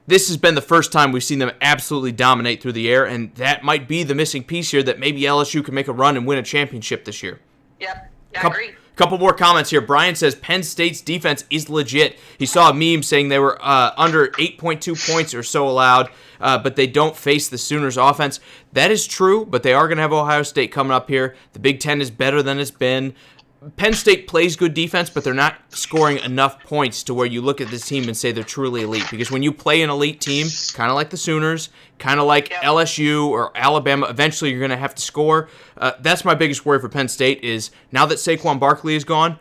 This has been the first time we've seen them absolutely dominate through the air, and that might be the missing piece here that maybe LSU can make a run and win a championship this year. Yep, I agree. Couple more comments here. Brian says Penn State's defense is legit. He saw a meme saying they were under 8.2 points or so allowed, but they don't face the Sooners offense. That is true, but they are going to have Ohio State coming up here. The Big Ten is better than it's been. Penn State plays good defense, but they're not scoring enough points to where you look at this team and say they're truly elite. Because when you play an elite team, kind of like the Sooners, kind of like LSU or Alabama, eventually you're going to have to score. That's my biggest worry for Penn State is now that Saquon Barkley is gone,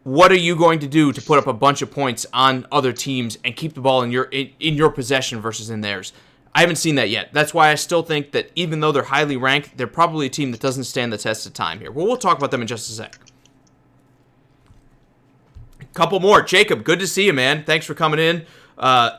what are you going to do to put up a bunch of points on other teams and keep the ball in your possession versus in theirs? I haven't seen that yet. That's why I still think that even though they're highly ranked, they're probably a team that doesn't stand the test of time here. Well, we'll talk about them in just a sec. Couple more. Jacob, good to see you, man. Thanks for coming in.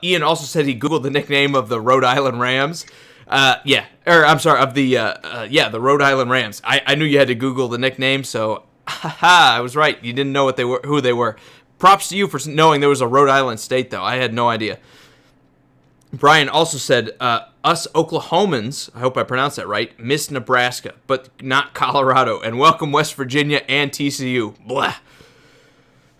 Ian also said he Googled the nickname of the Rhode Island Rams. The Rhode Island Rams. I knew you had to Google the nickname, so I was right. You didn't know who they were. Props to you for knowing there was a Rhode Island state, though. I had no idea. Brian also said, us Oklahomans, I hope I pronounced that right, miss Nebraska, but not Colorado, and welcome West Virginia and TCU. Blah.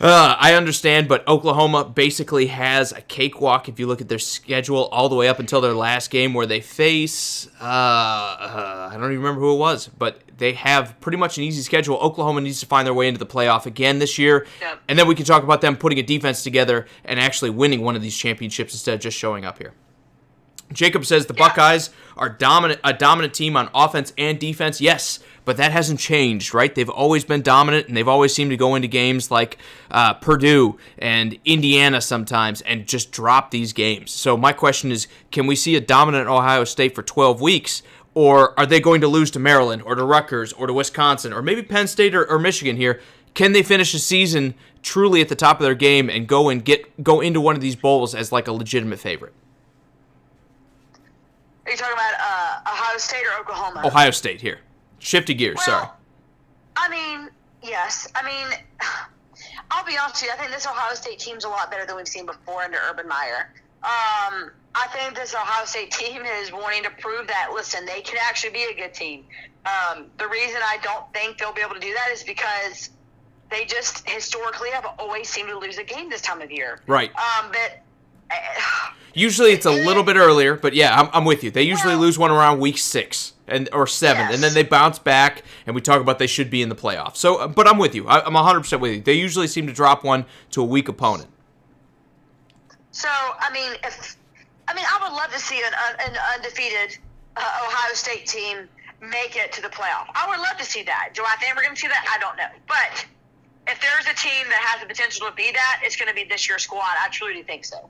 I understand, but Oklahoma basically has a cakewalk if you look at their schedule all the way up until their last game where they face, I don't even remember who it was, but they have pretty much an easy schedule. Oklahoma needs to find their way into the playoff again this year, and then we can talk about them putting a defense together and actually winning one of these championships instead of just showing up here. Jacob says the Buckeyes are a dominant team on offense and defense. Yes, but that hasn't changed, right? They've always been dominant, and they've always seemed to go into games like Purdue and Indiana sometimes and just drop these games. So my question is, can we see a dominant Ohio State for 12 weeks, or are they going to lose to Maryland or to Rutgers or to Wisconsin or maybe Penn State or Michigan here? Can they finish the season truly at the top of their game and go into one of these bowls as like a legitimate favorite? Are you talking about Ohio State or Oklahoma? Ohio State here. Shifty gears, sorry. I mean, yes. I mean, I'll be honest with you. I think this Ohio State team's a lot better than we've seen before under Urban Meyer. I think this Ohio State team is wanting to prove that, listen, they can actually be a good team. The reason I don't think they'll be able to do that is because they just historically have always seemed to lose a game this time of year. Right. But usually it's a little bit earlier, but yeah, I'm with you. They usually lose one around week 6 or 7, Yes. and then they bounce back, and we talk about they should be in the playoffs. So, but I'm with you. I'm 100% with you. They usually seem to drop one to a weak opponent. So, I would love to see an undefeated Ohio State team make it to the playoff. I would love to see that. Do I think we're going to see that? I don't know. But if there's a team that has the potential to be that, it's going to be this year's squad. I truly think so. All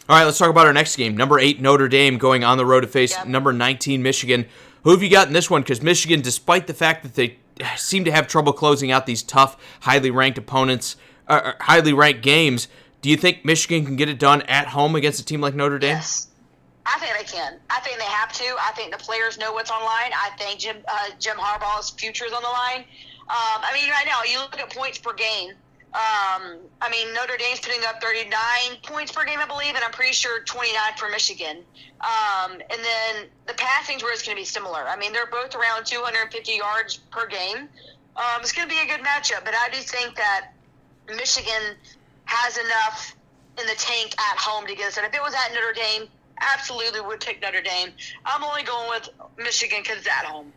right, let's talk about our next game. Number 8, Notre Dame, going on the road to face number 19, Michigan. Who have you got in this one? Because Michigan, despite the fact that they seem to have trouble closing out these tough, highly ranked opponents, highly ranked games, do you think Michigan can get it done at home against a team like Notre Dame? Yes. I think they can. I think they have to. I think the players know what's on line. I think Jim Harbaugh's future is on the line. Right now, you look at points per game. Notre Dame's putting up 39 points per game, I believe, and I'm pretty sure 29 for Michigan. And then the passing's where it's going to be similar. They're both around 250 yards per game. It's going to be a good matchup, but I do think that Michigan has enough in the tank at home to get us. And if it was at Notre Dame, absolutely would pick Notre Dame. I'm only going with Michigan because it's at home.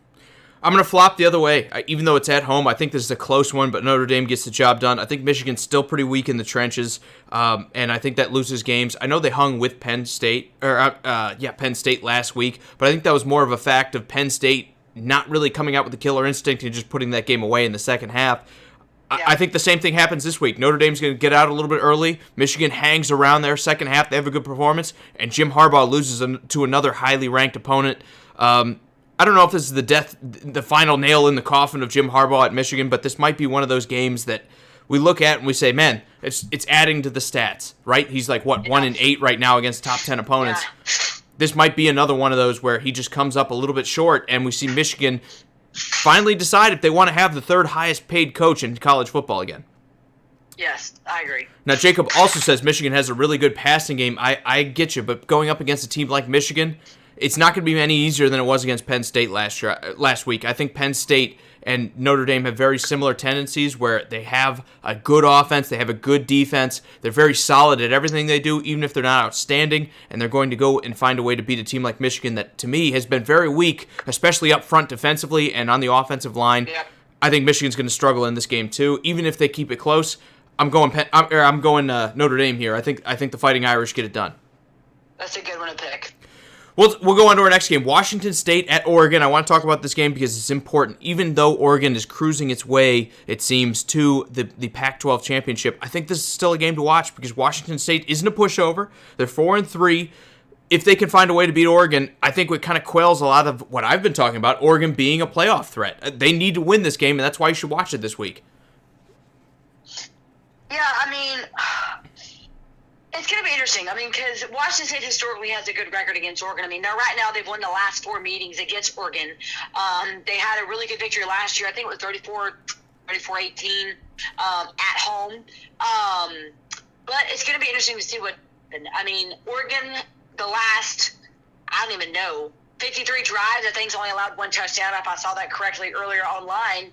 I'm going to flop the other way. Even though it's at home, I think this is a close one, but Notre Dame gets the job done. I think Michigan's still pretty weak in the trenches, and I think that loses games. I know they hung with Penn State last week, but I think that was more of a fact of Penn State not really coming out with the killer instinct and just putting that game away in the second half. Yeah. I think the same thing happens this week. Notre Dame's going to get out a little bit early. Michigan hangs around their second half. They have a good performance, and Jim Harbaugh loses to another highly ranked opponent. I don't know if this is the final nail in the coffin of Jim Harbaugh at Michigan, but this might be one of those games that we look at and we say, man, it's adding to the stats, right? He's like, 1-8 right now against top 10 opponents. Yeah. This might be another one of those where he just comes up a little bit short, and we see Michigan finally decide if they want to have the third highest paid coach in college football again. Yes, I agree. Now, Jacob also says Michigan has a really good passing game. I get you, but going up against a team like Michigan, it's not going to be any easier than it was against Penn State last week. I think Penn State and Notre Dame have very similar tendencies where they have a good offense, they have a good defense, they're very solid at everything they do, even if they're not outstanding, and they're going to go and find a way to beat a team like Michigan that, to me, has been very weak, especially up front defensively and on the offensive line. Yep. I think Michigan's going to struggle in this game too, even if they keep it close. I'm going Notre Dame here. I think the Fighting Irish get it done. That's a good one to pick. We'll go on to our next game, Washington State at Oregon. I want to talk about this game because it's important. Even though Oregon is cruising its way, it seems, to the Pac-12 championship, I think this is still a game to watch because Washington State isn't a pushover. They're 4-3. If they can find a way to beat Oregon, I think it kind of quells a lot of what I've been talking about, Oregon being a playoff threat. They need to win this game, and that's why you should watch it this week. Yeah, it's going to be interesting. Because Washington State historically has a good record against Oregon. Right now they've won the last 4 meetings against Oregon. They had a really good victory last year. I think it was 34-18 at home. But it's going to be interesting to see what happens. Oregon, the last, I don't even know, 53 drives, I think's only allowed 1 touchdown, if I saw that correctly earlier online.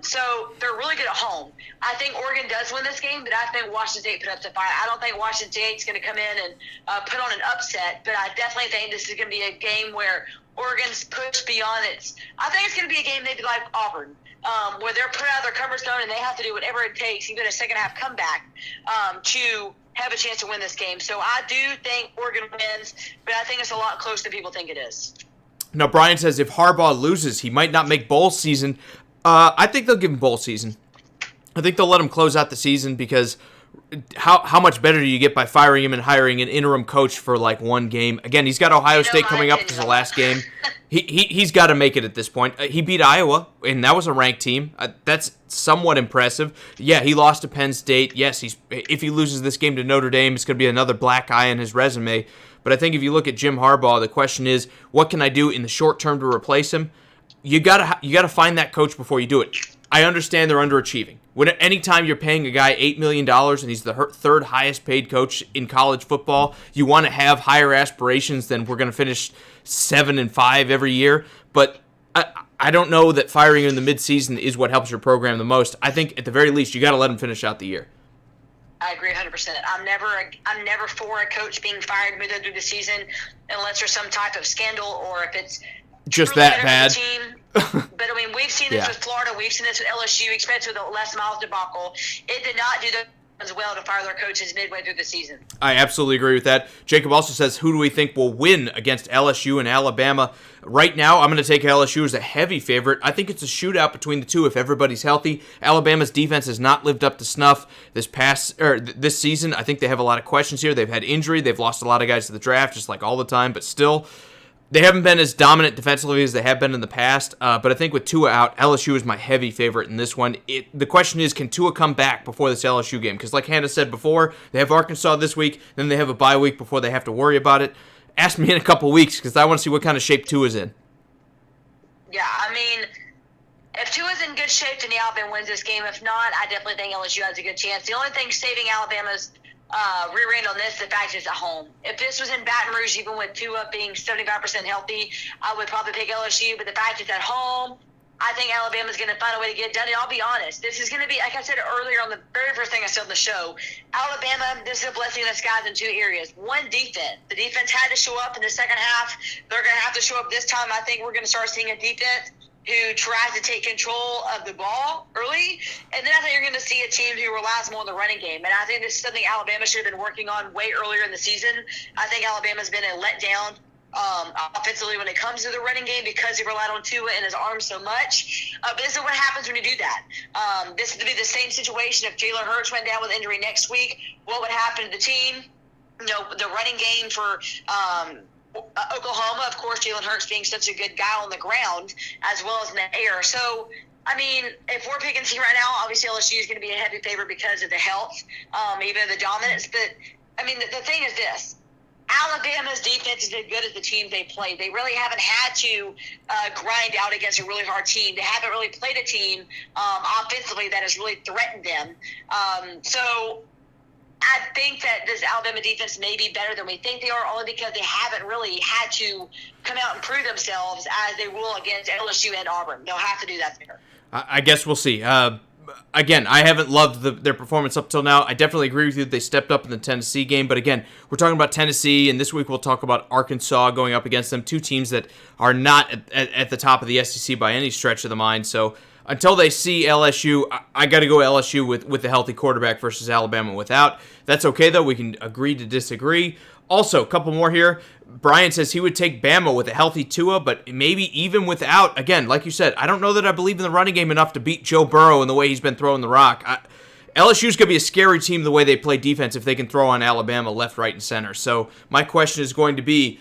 So they're really good at home. I think Oregon does win this game, but I think Washington State put up the fight. I don't think Washington State's going to come in and put on an upset, but I definitely think this is going to be a game where Oregon's pushed beyond its – I think it's going to be a game maybe like Auburn, where they're put out of their comfort zone and they have to do whatever it takes, even a second-half comeback, to have a chance to win this game. So I do think Oregon wins, but I think it's a lot closer than people think it is. Now, Brian says if Harbaugh loses, he might not make bowl season. I think they'll give him bowl season. I think they'll let him close out the season because how much better do you get by firing him and hiring an interim coach for like 1 game? Again, he's got Ohio State coming up as the last game. He's got to make it at this point. He beat Iowa, and that was a ranked team. That's somewhat impressive. Yeah, he lost to Penn State. Yes, if he loses this game to Notre Dame, it's going to be another black eye on his resume. But I think if you look at Jim Harbaugh, the question is, what can I do in the short term to replace him? You gotta find that coach before you do it. I understand they're underachieving. When anytime you're paying a guy $8 million and he's the third highest paid coach in college football, you want to have higher aspirations than we're going to finish 7-5 every year. But I don't know that firing him in the midseason is what helps your program the most. I think at the very least you got to let him finish out the year. I agree 100%. I'm never for a coach being fired midway through the season unless there's some type of scandal or if it's just that bad. But I mean, we've seen this with Florida, we've seen this with LSU, especially with the Les Miles debacle. It did not do as well to fire their coaches midway through the season. I absolutely agree with that. Jacob also says, who do we think will win against LSU and Alabama? Right now, I'm going to take LSU as a heavy favorite. I think it's a shootout between the two if everybody's healthy. Alabama's defense has not lived up to snuff this season. I think they have a lot of questions here. They've had injury. They've lost a lot of guys to the draft, just like all the time, but still, they haven't been as dominant defensively as they have been in the past, but I think with Tua out, LSU is my heavy favorite in this one. The question is, can Tua come back before this LSU game? Because like Hannah said before, they have Arkansas this week, then they have a bye week before they have to worry about it. Ask me in a couple weeks because I want to see what kind of shape Tua's in. Yeah, I mean, if Tua's in good shape, then Alabama wins this game. If not, I definitely think LSU has a good chance. The only thing saving Alabama's rear end on this, the fact it's at home. If this was in Baton Rouge, even with Tua being 75% healthy, I would probably pick LSU. But the fact it's at home, I think Alabama's going to find a way to get it done. And I'll be honest, this is going to be, like I said earlier on the very first thing I said on the show, Alabama, this is a blessing in disguise in two areas. One, defense. The defense had to show up in the second half. They're going to have to show up this time. I think we're going to start seeing a defense who tries to take control of the ball early. And then I think you're going to see a team who relies more on the running game. And I think this is something Alabama should have been working on way earlier in the season. I think Alabama's been a letdown offensively when it comes to the running game because he relied on Tua and his arm so much. But this is what happens when you do that. This would be the same situation if Jalen Hurts went down with injury next week. What would happen to the team? You know, the running game for Oklahoma, of course, Jalen Hurts being such a good guy on the ground as well as in the air. So, I mean, if we're picking team right now, obviously LSU is going to be a heavy favorite because of the health, even the dominance. But, I mean, the thing is this. Alabama's defense is as good as the team they played. They really haven't had to grind out against a really hard team. They haven't really played a team offensively that has really threatened them. So I think that this Alabama defense may be better than we think they are, only because they haven't really had to come out and prove themselves as they will against LSU and Auburn. They'll have to do that there. I guess we'll see. Again, I haven't loved their performance up till now. I definitely agree with you. They stepped up in the Tennessee game. But again, we're talking about Tennessee, and this week we'll talk about Arkansas going up against them, two teams that are not at the top of the SEC by any stretch of the mind. So until they see LSU, I got to go LSU with the healthy quarterback versus Alabama without. That's okay, though. We can agree to disagree. Also, a couple more here. Brian says he would take Bama with a healthy Tua, but maybe even without. Again, like you said, I don't know that I believe in the running game enough to beat Joe Burrow in the way he's been throwing the rock. LSU's going to be a scary team the way they play defense if they can throw on Alabama left, right, and center. So my question is going to be,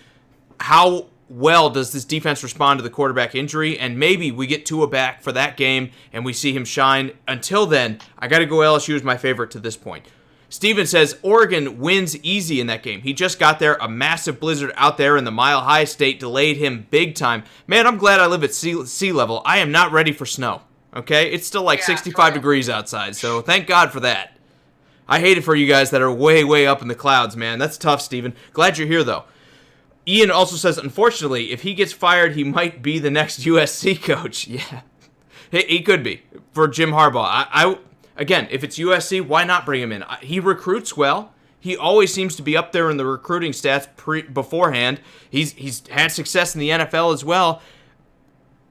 how well does this defense respond to the quarterback injury? And maybe we get Tua back for that game and we see him shine. Until then, I got to go LSU as my favorite to this point. Steven says Oregon wins easy in that game. He just got there. A massive blizzard out there in the Mile High State delayed him big time. Man, I'm glad I live at sea level. I am not ready for snow. Okay? It's still like 65 degrees outside, so thank God for that. I hate it for you guys that are way, way up in the clouds, man. That's tough, Steven. Glad you're here, though. Ian also says, unfortunately, if he gets fired, he might be the next USC coach. Yeah, he could be for Jim Harbaugh. Again, if it's USC, why not bring him in? He recruits well. He always seems to be up there in the recruiting stats beforehand. He's had success in the NFL as well.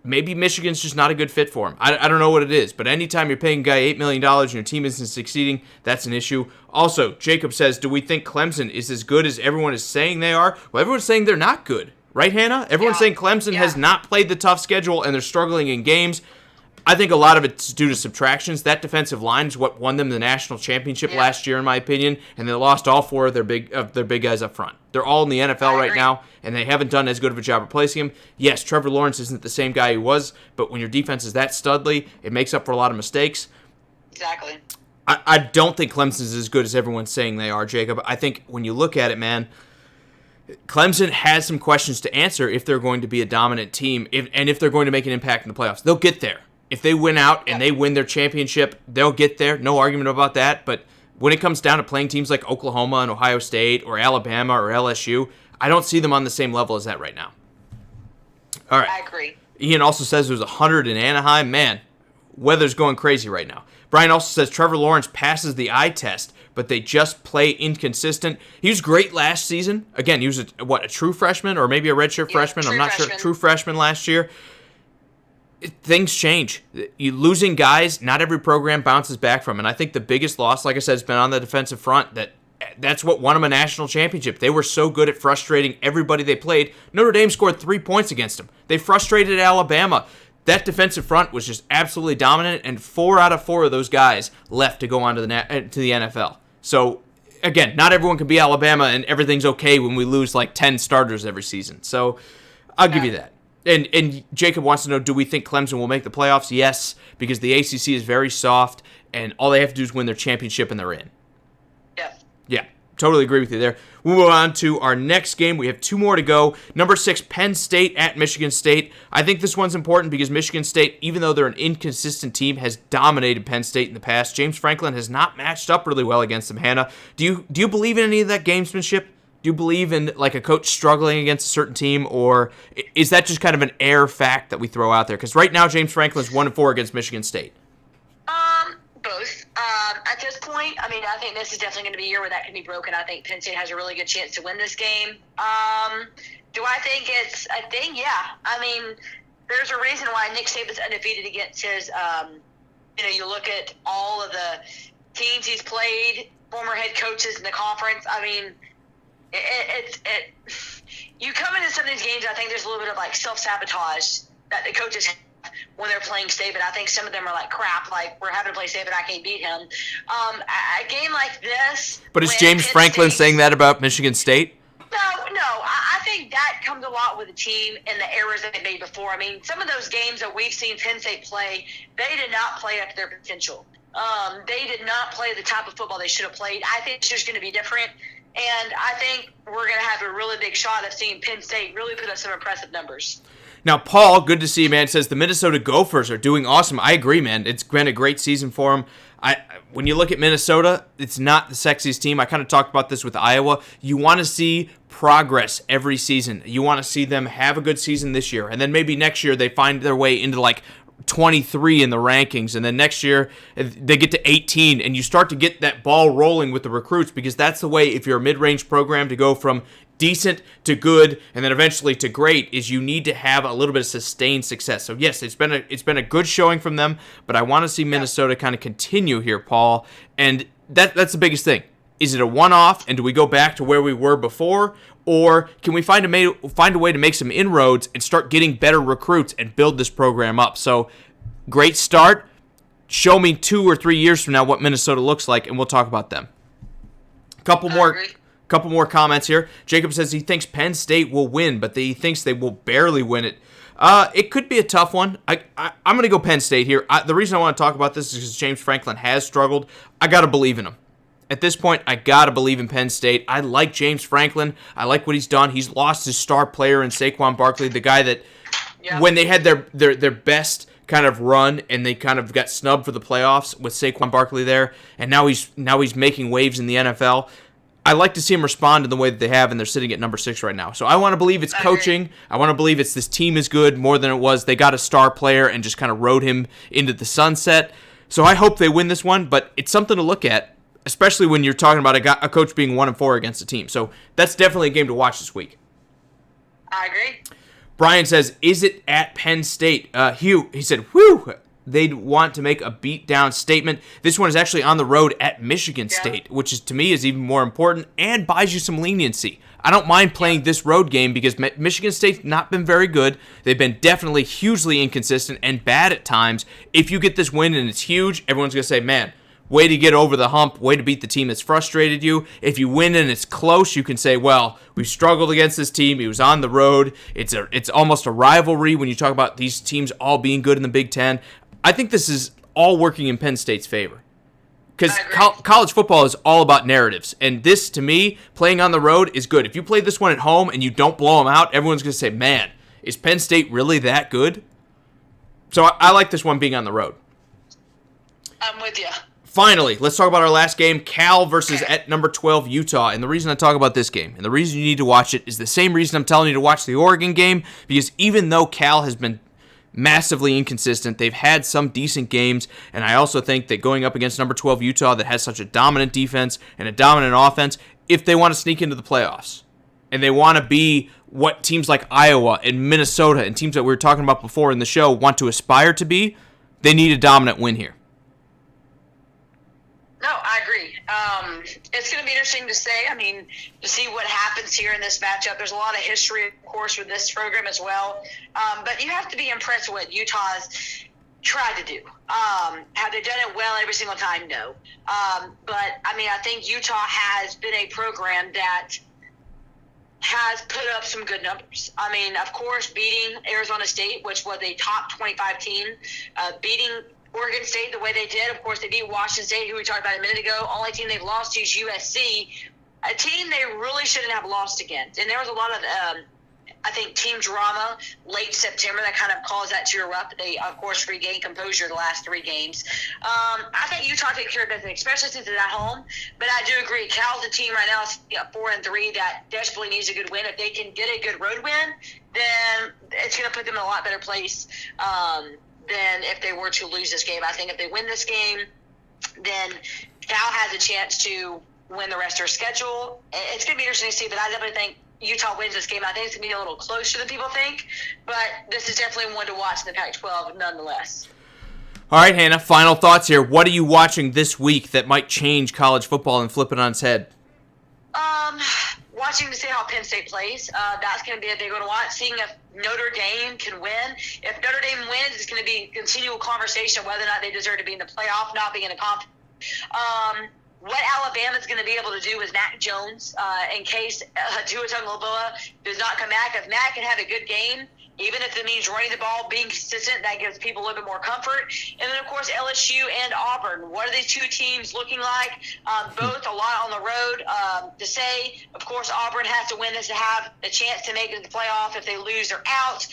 Maybe Michigan's just not a good fit for him. I don't know what it is, but anytime you're paying a guy $8 million and your team isn't succeeding, that's an issue. Also, Jacob says, do we think Clemson is as good as everyone is saying they are? Well, everyone's saying they're not good. Right, Hannah? Everyone's saying Clemson has not played the tough schedule and they're struggling in games. I think a lot of it's due to subtractions. That defensive line is what won them the national championship last year, in my opinion, and they lost all four of their big guys up front. They're all in the NFL right now, and they haven't done as good of a job replacing him. Yes, Trevor Lawrence isn't the same guy he was, but when your defense is that studly, it makes up for a lot of mistakes. Exactly. I don't think Clemson's as good as everyone's saying they are, Jacob. I think when you look at it, man, Clemson has some questions to answer if they're going to be a dominant team, and if they're going to make an impact in the playoffs. They'll get there. if they win out and they win their championship, they'll get there. No argument about that. But when it comes down to playing teams like Oklahoma and Ohio State or Alabama or LSU, I don't see them on the same level as that right now. All right. I agree. Ian also says there's 100 in Anaheim. Man, weather's going crazy right now. Brian also says Trevor Lawrence passes the eye test, but they just play inconsistent. He was great last season. Again, he was a true freshman or maybe a redshirt freshman. I'm not sure. True freshman last year. Things change. You losing guys, not every program bounces back from. And I think the biggest loss, like I said, has been on the defensive front. That's what won them a national championship. They were so good at frustrating everybody they played. Notre Dame scored 3 points against them. They frustrated Alabama. That defensive front was just absolutely dominant, and 4 out of 4 of those guys left to go on to the NFL. So, again, not everyone can be Alabama, and everything's okay when we lose like 10 starters every season. So, I'll give you that. And Jacob wants to know, do we think Clemson will make the playoffs? Yes, because the ACC is very soft, and all they have to do is win their championship, and they're in. Yeah, totally agree with you there. We'll move on to our next game. We have 2 more to go. Number 6, Penn State at Michigan State. I think this one's important because Michigan State, even though they're an inconsistent team, has dominated Penn State in the past. James Franklin has not matched up really well against them. Hannah, do you believe in any of that gamesmanship? Do you believe in like a coach struggling against a certain team, or is that just kind of an air fact that we throw out there? Because right now James Franklin's 1-4 against Michigan State. Both. At this point, I mean, I think this is definitely going to be a year where that can be broken. I think Penn State has a really good chance to win this game. Do I think it's a thing? Yeah. I mean, there's a reason why Nick Saban's undefeated against his, you look at all of the teams he's played, former head coaches in the conference. I mean, you come into some of these games, I think there's a little bit of like self-sabotage that the coaches have when they're playing Saban. I think some of them are like, crap, like we're having to play Saban, I can't beat him. A game like this. But is James Franklin saying that about Michigan State? No. I think that comes a lot with the team and the errors that they made before. I mean, some of those games that we've seen Penn State play, they did not play up to their potential. They did not play the type of football they should have played. I think it's just going to be different. And I think we're going to have a really big shot of seeing Penn State really put up some impressive numbers. Now, Paul, good to see you, man, says the Minnesota Gophers are doing awesome. I agree, man. It's been a great season for them. When you look at Minnesota, it's not the sexiest team. I kind of talked about this with Iowa. You want to see progress every season. You want to see them have a good season this year, and then maybe next year they find their way into like 23 in the rankings, and then next year they get to 18, and you start to get that ball rolling with the recruits, because that's the way, if you're a mid-range program, to go from decent to good and then eventually to great, is you need to have a little bit of sustained success. So yes, it's been a good showing from them, but I want to see Minnesota kind of continue here, Paul, and that's the biggest thing. Is it a one-off, and do we go back to where we were before, or can we find a way to make some inroads and start getting better recruits and build this program up? So great start. Show me 2 or 3 years from now what Minnesota looks like, and we'll talk about them. Couple more comments here. Jacob says he thinks Penn State will win, but he thinks they will barely win it. It could be a tough one. I'm going to go Penn State here. The reason I want to talk about this is because James Franklin has struggled. I got to believe in him. At this point, I got to believe in Penn State. I like James Franklin. I like what he's done. He's lost his star player in Saquon Barkley, the guy that when they had their best kind of run and they kind of got snubbed for the playoffs with Saquon Barkley there, and now he's making waves in the NFL. I like to see him respond in the way that they have, and they're sitting at number 6 right now. So I want to believe it's coaching. I want to believe it's this team is good more than it was. They got a star player and just kind of rode him into the sunset. So I hope they win this one, but it's something to look at, especially when you're talking about a coach being 1-4 against a team. So that's definitely a game to watch this week. I agree. Brian says, is it at Penn State? Hugh, he said, whew, they'd want to make a beat-down statement. This one is actually on the road at Michigan State, which is to me is even more important and buys you some leniency. I don't mind playing this road game because Michigan State's not been very good. They've been definitely hugely inconsistent and bad at times. If you get this win and it's huge, everyone's going to say, man, way to get over the hump, way to beat the team that's frustrated you. If you win and it's close, you can say, well, we struggled against this team. He was on the road. It's almost a rivalry when you talk about these teams all being good in the Big Ten. I think this is all working in Penn State's favor. Because college football is all about narratives. And this, to me, playing on the road is good. If you play this one at home and you don't blow them out, everyone's going to say, man, is Penn State really that good? So I like this one being on the road. I'm with you. Finally, let's talk about our last game, Cal versus at number 12, Utah. And the reason I talk about this game, and the reason you need to watch it, is the same reason I'm telling you to watch the Oregon game, because even though Cal has been massively inconsistent, they've had some decent games, and I also think that going up against number 12, Utah, that has such a dominant defense and a dominant offense, if they want to sneak into the playoffs, and they want to be what teams like Iowa and Minnesota and teams that we were talking about before in the show want to aspire to be, they need a dominant win here. No, I agree. It's going to be interesting to to see what happens here in this matchup. There's a lot of history, of course, with this program as well. But you have to be impressed with what Utah's tried to do. Have they done it well every single time? No. But I think Utah has been a program that has put up some good numbers. Of course, beating Arizona State, which was a top 25 team, beating Oregon State the way they did. Of course, they beat Washington State, who we talked about a minute ago. Only team they've lost to is USC, a team they really shouldn't have lost against. And there was a lot of, team drama late September that kind of caused that to erupt. They, of course, regained composure the last 3 games. I think Utah takes care of business, especially since it's at home. But I do agree, Cal's a team right now, 4-3, that desperately needs a good win. If they can get a good road win, then it's going to put them in a lot better place than if they were to lose this game. I think if they win this game, then Cal has a chance to win the rest of their schedule. It's going to be interesting to see, but I definitely think Utah wins this game. I think it's going to be a little closer than people think, but this is definitely one to watch in the Pac-12 nonetheless. All right, Hannah, final thoughts here. What are you watching this week that might change college football and flip it on its head? Watching to see how Penn State plays. That's going to be a big one to watch. Seeing if Notre Dame can win. If Notre Dame wins, it's going to be a continual conversation whether or not they deserve to be in the playoff, not being in a conference. What Alabama's going to be able to do with Mac Jones in case Tua Tagovailoa does not come back. If Mac can have a good game, even if it means running the ball, being consistent, that gives people a little bit more comfort. And then, of course, LSU and Auburn. What are these two teams looking like? Both a lot on the road to say. Of course, Auburn has to win this to have a chance to make it to the playoff. If they lose, they're out.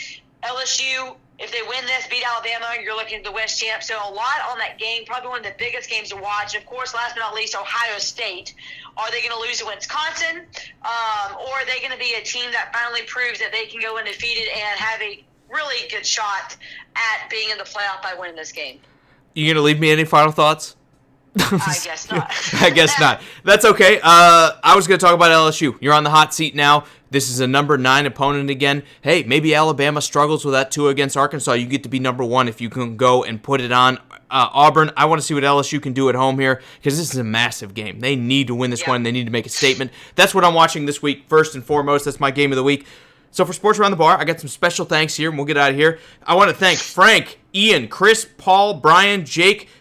LSU, if they win this, beat Alabama, you're looking at the West champ. So a lot on that game, probably one of the biggest games to watch. And, of course, last but not least, Ohio State. Are they going to lose to Wisconsin? Or are they going to be a team that finally proves that they can go undefeated and have a really good shot at being in the playoff by winning this game? You going to leave me any final thoughts? I guess not. I guess not. That's okay. I was going to talk about LSU. You're on the hot seat now. This is a number 9 opponent again. Hey, maybe Alabama struggles with that too against Arkansas. You get to be number 1 if you can go and put it on Auburn. I want to see what LSU can do at home here because this is a massive game. They need to win this one. They need to make a statement. That's what I'm watching this week first and foremost. That's my game of the week. So for Sports Around the Bar, I got some special thanks here, and we'll get out of here. I want to thank Frank, Ian, Chris, Paul, Brian, Jacob,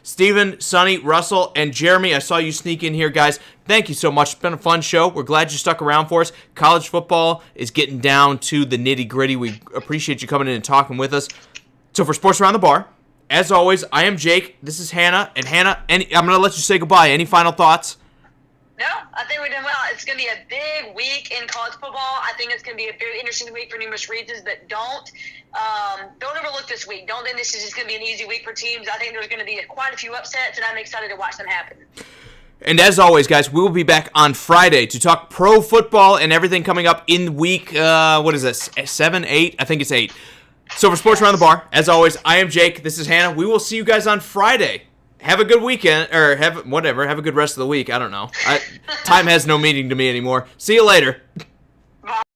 Steven, Sonny, Russell, and Jeremy. I saw you sneak in here, guys. Thank you so much. It's been a fun show. We're glad you stuck around for us. College football is getting down to the nitty-gritty. We appreciate you coming in and talking with us. So for Sports Around the Bar, as always, I am Jake. This is Hannah. And Hannah, I'm going to let you say goodbye. Any final thoughts? No, I think we're doing well. It's going to be a big week in college football. I think it's going to be a very interesting week for numerous reasons, but don't overlook this week. Don't think this is just going to be an easy week for teams. I think there's going to be quite a few upsets, and I'm excited to watch them happen. And as always, guys, we will be back on Friday to talk pro football and everything coming up in week, 7, 8? I think it's 8. So for Sports Around the Bar, as always, I am Jake. This is Hannah. We will see you guys on Friday. Have a good weekend, or have a good rest of the week. I don't know. Time has no meaning to me anymore. See you later.